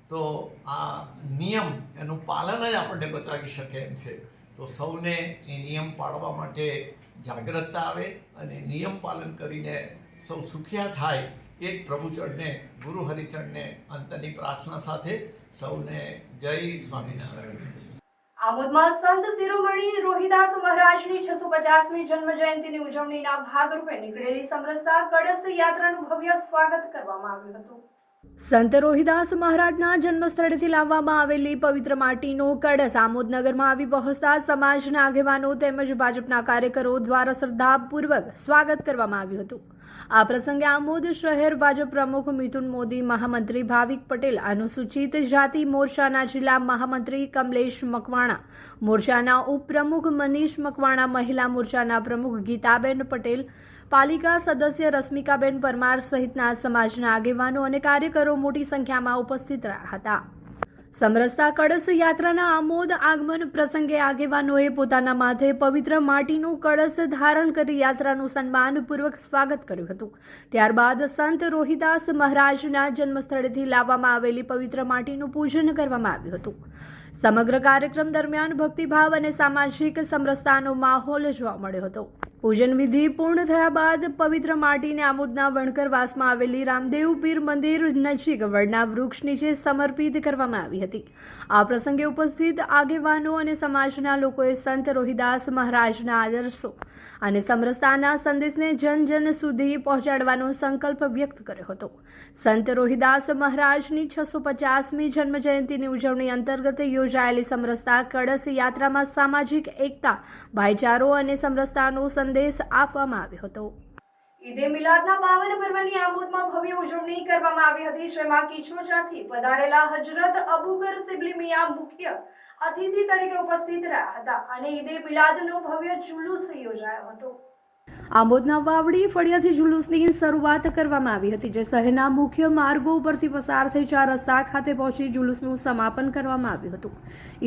તો આ નિયમ, એનું પાલન જ આપણને બચાવી શકે એમ છે. તો સૌને એ નિયમ પાળવા માટે જાગૃતતા આવે અને નિયમ પાલન કરીને સૌ સુખિયા થાય, એ જ પ્રભુચરણને, ગુરુ હરિચરણને અંતની પ્રાર્થના સાથે સૌને જય સ્વામિનારાયણ. આમોદમાં સંત શિરોમણી રોહિદાસ મહારાજની 650મી જન્મ જયંતિની ઉજવણીના ભાગરૂપે નીકળેલી સમરસતા કળશ યાત્રાનું ભવ્ય સ્વાગત કરવામાં આવ્યું હતું. સંત રોહિદાસ મહારાજના જન્મસ્થળેથી લાવવામાં આવેલી પવિત્ર માટીનો કળશ આમોદ નગરમાં આવી પહોંચતા સમાજના આગેવાનો તેમજ ભાજપના કાર્યકરો દ્વારા શ્રદ્ધાપૂર્વક સ્વાગત કરવામાં આવ્યું હતું. આ પ્રસંગે આમોદ શહેર ભાજપ પ્રમુખ મિથુન મોદી, મહામંત્રી ભાવિક પટેલ, અનુસૂચિત જાતિ મોરચાના જિલ્લા મહામંત્રી કમલેશ મકવાણા, મોરચાના ઉપપ્રમુખ મનીષ મકવાણા, મહિલા મોરચાના પ્રમુખ ગીતાબેન પટેલ, પાલિકા સદસ્ય રશ્મિકાબેન પરમાર સહિતના સમાજના આગેવાનો અને કાર્યકરો મોટી સંખ્યામાં ઉપસ્થિત રહ્યા હતા. સમરસતા કળશ યાત્રાના આમોદ આગમન પ્રસંગે આગેવાનોએ પોતાના માથે પવિત્ર માટીનું કળશ ધારણ કરી યાત્રાનું સન્માનપૂર્વક સ્વાગત કર્યું હતું. ત્યારબાદ સંત રોહિદાસ મહારાજના જન્મસ્થળેથી લાવવામાં આવેલી પવિત્ર માટીનું પૂજન કરવામાં આવ્યું હતું. સમગ્ર કાર્યક્રમ દરમિયાન ભક્તિભાવ અને સામાજિક સમરસતાનો માહોલ જોવા મળ્યો હતો. પૂજન વિધિ પૂર્ણ થયા બાદ પવિત્ર માટીને આમોદના વણકરવાસમાં આવેલી રામદેવ પીર મંદિર નજીક વડના વૃક્ષ નીચે સમર્પિત કરવામાં આવી હતી. આ પ્રસંગે ઉપસ્થિત આગેવાનો અને સમાજના લોકોએ સંત રોહિદાસ મહારાજના આદર્શો અને સમરસતાના સંદેશને જન જન સુધી પહોંચાડવાનો સંકલ્પ વ્યક્ત કર્યો હતો. સંત રોહિદાસ મહારાજની 650મી જન્મ જયંતિની ઉજવણી અંતર્ગત યોજાયેલી સમરસતા કળશ યાત્રામાં સામાજિક એકતા, ભાઈચારો અને સમરસતાનો સંદેશ આપવામાં આવ્યો હતો. ઈદે મિલાદના પાવન પર્વની આમોદમાં ભવ્ય ઉજવણી કરવામાં આવી હતી, જેમાં કિચોચાથી પધારેલા હજરત અબુકર સિબલી મિયા મુખ્ય અતિથિ તરીકે ઉપસ્થિત રહ્યા હતા અને ઈદે મિલાદનો ભવ્ય જુલુસ યોજાયો હતો. આમોદના વાવડી ફળિયાથી જુલુસની શરૂઆત કરવામાં આવી હતી, જે શહેરના મુખ્ય માર્ગો ઉપરથી પસાર થઈ 4 રસ્તા ખાતે પહોંચી જુલુસનું સમાપન કરવામાં આવ્યું હતું.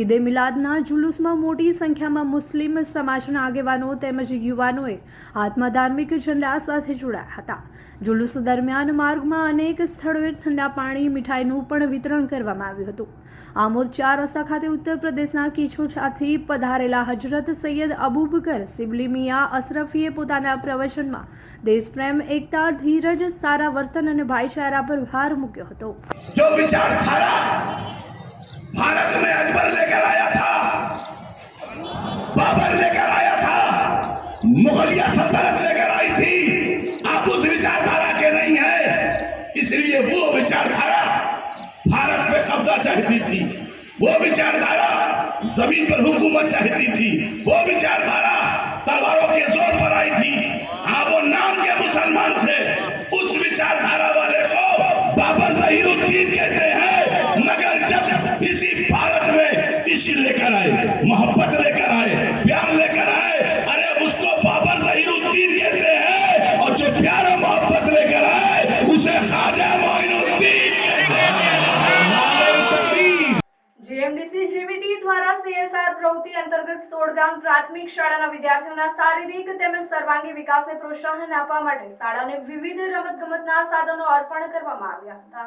ઈદે મિલાદના જુલુસમાં મોટી સંખ્યામાં મુસ્લિમ સમાજના આગેવાનો તેમજ યુવાનોએ હાથમાં ધાર્મિક ઝંડા સાથે જોડાયા હતા. જુલુસ દરમિયાન માર્ગમાં અનેક સ્થળોએ ઠંડા પાણી, મીઠાઈનું પણ વિતરણ કરવામાં આવ્યું હતું. આમોદ 4 રસ્તા ખાતે ઉત્તર પ્રદેશના કિચોચાથી પધારેલા હજરત સૈયદ અબુબકર સિબલી મિયા અશરફીએ પોતાના પ્રવચનમાં દેશપ્રેમ, એકતા, ધીરજ, સારા વર્તન અને ભાઈચારા પર ભાર મૂક્યો હતો. जो विचारधारा भारत में अकबर लेकर आया था, बाबर लेकर आया था, मुगलिया सल्तनत लेकर आई थी, आप उस विचारधारा के नहीं है. इसलिए वो विचारधारा भारत पे कब्जा चाहती थी, वो विचारधारा जमीन पर हुकूमत चाहती थी, वो विचारधारा तलवारों के जोर पर आई थी. हाँ, वो नाम के मुसलमान थे. उस विचारधारा वाले को बाबर ज़हीरुद्दीन कहते हैं. मगर जब इसी भारत में इश्क लेकर आए, मोहब्बत लेकर आए, प्यार लेकर आए, अरे उसको बाबर ज़हीरुद्दीन कहते हैं. और जो प्यार और मोहब्बत लेकर आए उसे ख्वाजा मोइनुद्दीन कहते हैं. જીએમડીસી જીવીટી દ્વારા સીએસઆર પ્રવૃત્તિ અંતર્ગત 16 ગામ પ્રાથમિક શાળાના વિદ્યાર્થીઓના શારીરિક તેમજ સર્વાંગી વિકાસને પ્રોત્સાહન આપવા માટે શાળાને વિવિધ રમતગમતના સાધનો અર્પણ કરવામાં આવ્યા હતા,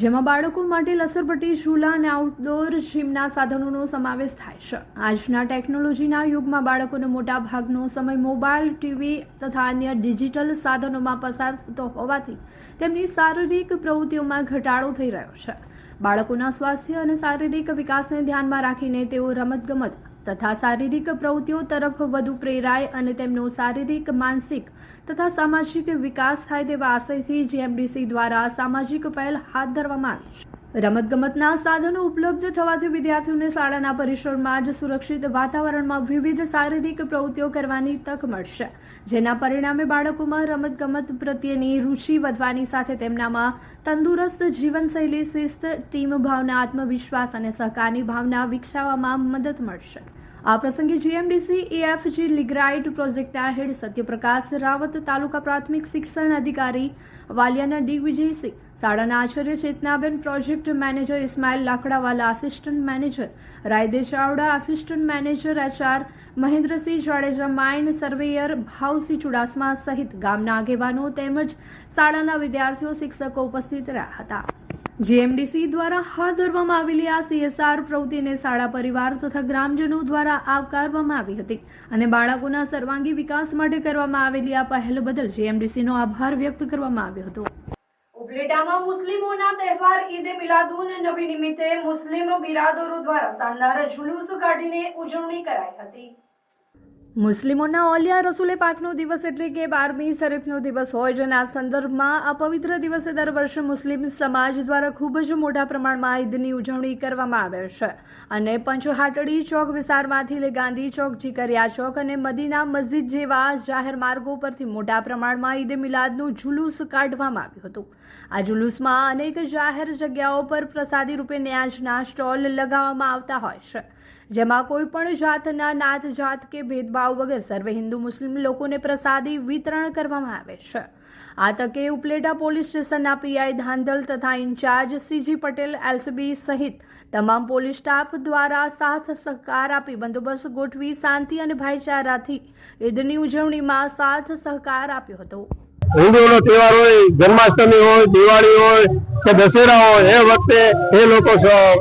જેમાં બાળકો માટે લસરપટ્ટી, ઝૂલા અને આઉટડોર જીમના સાધનોનો સમાવેશ થાય છે. આજના ટેકનોલોજીના યુગમાં બાળકોનો મોટા ભાગનો સમય મોબાઈલ, ટીવી તથા અન્ય ડિજિટલ સાધનોમાં પસાર થતો હોવાથી તેમની શારીરિક પ્રવૃત્તિઓમાં ઘટાડો થઈ રહ્યો છે. બાળકોના સ્વાસ્થ્ય અને શારીરિક વિકાસને ધ્યાનમાં રાખીને તેઓ રમતગમત તથા શારીરિક પ્રવૃત્તિઓ તરફ વધુ પ્રેરાય અને તેમનો શારીરિક, માનસિક તથા સામાજિક વિકાસ થાય તેવા આશયથી જીએમડીસી દ્વારા સામાજિક પહેલ હાથ ધરવામાં આવી છે. રમતગમતના સાધનો ઉપલબ્ધ થવાથી વિદ્યાર્થીઓને શાળાના પરિસરમાં જ સુરક્ષિત વાતાવરણમાં વિવિધ શારીરિક પ્રવૃત્તિઓ કરવાની તક મળશે, જેના પરિણામે બાળકોમાં રમતગમત પ્રત્યેની રુચિ વધવાની સાથે તેમનામાં તંદુરસ્ત જીવનશૈલી, શિસ્ત, ટીમ ભાવના, આત્મવિશ્વાસ અને સહકારની ભાવના વિકસાવવામાં મદદ મળશે. આ પ્રસંગે જીએમડીસી એએફજી લિગ્રાઇટ પ્રોજેક્ટના હેડ સત્યપ્રકાશ રાવત, તાલુકા પ્રાથમિક શિક્ષણ અધિકારી વાલિયાના દિગ્વિજયસિંહ, શાળાના આચાર્ય Chetnaben, project manager Ismail Lakdawala, assistant manager Rayde Chavda, assistant manager HR Mahendrasinh Jadeja, mine surveyor Bhavsinh Chudasama સહિત ગામના આગેવાનો તેમજ શાળાના વિદ્યાર્થીઓ, શિક્ષકો ઉપસ્થિત રહ્યા હતા. જીએમડીસી દ્વારા હાથ ધરવામાં આવેલી આ સીએસઆર પ્રવૃત્તિને શાળા પરિવાર તથા ગ્રામજનો દ્વારા આવકારવામાં આવી હતી અને બાળકોના સર્વાંગી વિકાસ માટે કરવામાં આવેલી આ પહેલ બદલ જીએમડીસીનો આભાર વ્યક્ત કરવામાં આવ્યો હતો. ઉપલેટામાં મુસ્લિમોના તહેવાર ઈદે મિલાદુન નબી નિમિત્તે મુસ્લિમ બિરાદરો દ્વારા શાનદાર જુલુસ કાઢીને ઉજવણી કરાઈ હતી. મુસ્લિમોના ઓલિયા રસૂલે પાકનો દિવસ એટલે કે 12મી શરીફનો દિવસ હોય, જેના સંદર્ભમાં આ પવિત્ર દિવસે દર વર્ષે મુસ્લિમ સમાજ દ્વારા ખૂબ જ મોટા પ્રમાણમાં ઈદની ઉજવણી કરવામાં આવે છે અને પંચહાટડી ચોક વિસ્તારમાંથી લઈ ગાંધી ચોક, જીકરિયા ચોક અને મદીના મસ્જિદ જેવા જાહેર માર્ગો પરથી મોટા પ્રમાણમાં ઈદે મિલાદનું જુલુસ કાઢવામાં આવ્યું હતું. આ જુલુસમાં અનેક જાહેર જગ્યાઓ પર પ્રસાદી રૂપે ન્યાજના સ્ટોલ લગાવવામાં આવતા હોય છે, જેમાં કોઈ પણ જાતના નાત જાત કે ભેદભાવ વગર સર્વે હિન્દુ મુસ્લિમ લોકોને પ્રસાદી વિતરણ કરવામાં આવે છે. આ તકે ઉપલેટા પોલીસ સ્ટેશનના પીઆઈ ધાંધલ તથા ઇન્ચાર્જ સીજી પટેલ એલસીબી સહિત તમામ પોલીસ સ્ટાફ દ્વારા સાથ સહકાર આપી બંદોબસ્ત ગોઠવી શાંતિ અને ભાઈચારાથી ઈદની ઉજવણીમાં સાથ સહકાર આપ્યો હતો. હિન્દુઓનો તહેવાર હોય, જન્માષ્ટમી હોય, દિવાળી હોય કે દશેરા હોય, એ વખતે એ લોકો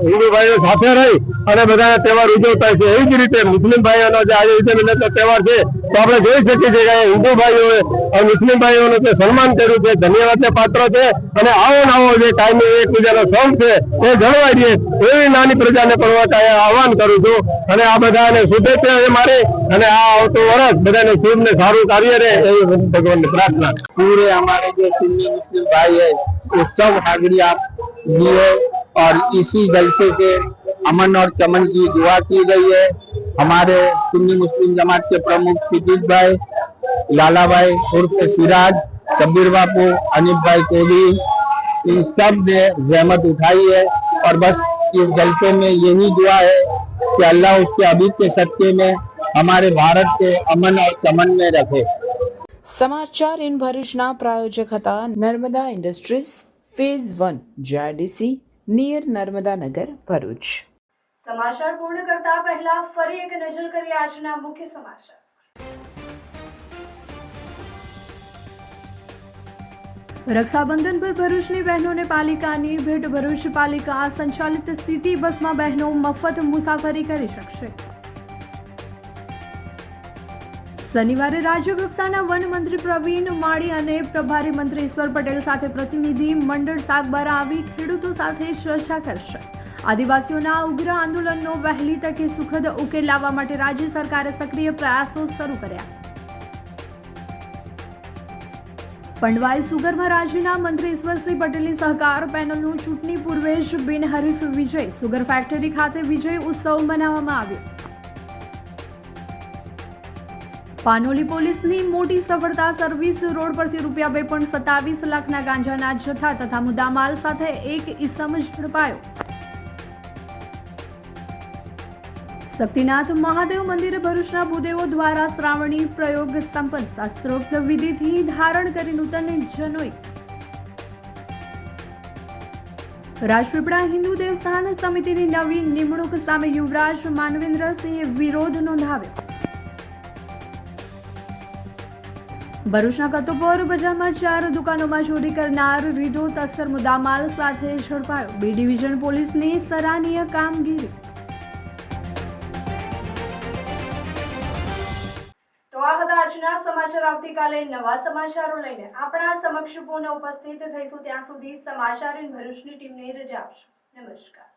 હિન્દુ ભાઈઓ સાથે રહી અને બધા તહેવાર ઉજવતા છે. એવી જ રીતે મુસ્લિમ ભાઈઓનો જે આજે ઈદ મિલતનો તહેવાર છે તો આપણે જોઈ શકીએ છીએ કે હિન્દુ ભાઈઓએ અને મુસ્લિમ ભાઈઓનું જે સન્માન કર્યું છે, ધન્યવાદને પાત્ર છે. અને આવો નવો જે કાયમી એકબીજાનો શોખ છે એ જળવાઈ રહે એવી નાની પ્રજાને પણ આહવાન કરું છું. અને આ બધાને શુભેચ્છા છે મારી, અને આ આવતું વર્ષ બધાને શુભ ને સારું કાર્ય રહે એવી ભગવાનની પ્રાર્થના. पूरे हमारे जो सुन्नी मुस्लिम भाई है वो सब हाजिरी आप दिए और इसी जलसे से अमन और चमन की दुआ की गई है. हमारे सुन्नी मुस्लिम जमात के प्रमुख सिद्दीक भाई, लाला भाई उर्फ सिराज, शब्बीर बापू, अनिल भाई कोहली, इन सब ने जहमत उठाई है. और बस इस जलसे में यही दुआ है कि अल्लाह उसके अभी के सत्य में हमारे भारत के अमन और चमन में रखे. સમાચાર ઇન ભરૂચના પ્રાયોજક હતા Narmada industries phase 1 JIDC near Narmadanagar Bharuch. સમાચાર પૂર્ણ કરતા પહેલા ફરી એક નજર કરીએ આજના મુખ્ય સમાચાર. રક્ષાબંધન પર ભરૂચની બહેનોને પાલિકાની ભેટ. ભરૂચ પાલિકા સંચાલિત સિટી બસમાં બહેનો મફત મુસાફરી કરી શકશે. શનિવારે રાજ્યકક્ષાના વન મંત્રી પ્રવીણ માળી અને પ્રભારી મંત્રી ઈશ્વર પટેલ સાથે પ્રતિનિધિ મંડળ સાગબારા આવી ખેડૂતો સાથે ચર્ચા કરશે. આદિવાસીઓના ઉગ્ર આંદોલનનો વહેલી તકે સુખદ ઉકેલ લાવવા માટે રાજ્ય સરકારે સક્રિય પ્રયાસો શરૂ કર્યા. પંડવાઈ સુગરમાં રાજ્યના મંત્રી ઈશ્વરસિંહ પટેલની સહકાર પેનલનું ચૂંટણી પૂર્વે જ બિનહરીફ વિજય. સુગર ફેક્ટરી ખાતે વિજય ઉત્સવ મનાવવામાં આવ્યો. પાનોલી પોલીસની મોટી સફળતા. સર્વિસ રોડ પરથી ₹2.27 લાખના ગાંજાના જથ્થા તથા મુદ્દામાલ સાથે એક ઈસમ ઝડપાયો. શક્તિનાથ મહાદેવ મંદિરે ભરૂચના ભૂદેવો દ્વારા શ્રાવણી પ્રયોગ સંપન્ન. શાસ્ત્રોક્ત વિધિથી ધારણ કરી નૂતન જનોઈ. રાજપીપળા હિન્દુ દેવસ્થાન સમિતિની નવી નિમણૂક સામે યુવરાજ માનવેન્દ્રસિંહે વિરોધ નોંધાવ્યો. ભરૂચના કતોપોર બજારમાં 4 દુકાનોમાં ચોરી કરનાર રીઢો તસ્કર મુદ્દામાલ સાથે ઝડપાયો. બી ડિવિઝન પોલીસની સરાહનીય કામગીરી. તો આ હતા આજના સમાચાર. આવતીકાલે નવા સમાચારો લઈને આપણા સમક્ષ પુનઃ ઉપસ્થિત થઈશું. ત્યાં સુધી સમાચાર ઇન ભરૂચની ટીમને રજા આપશો. નમસ્કાર.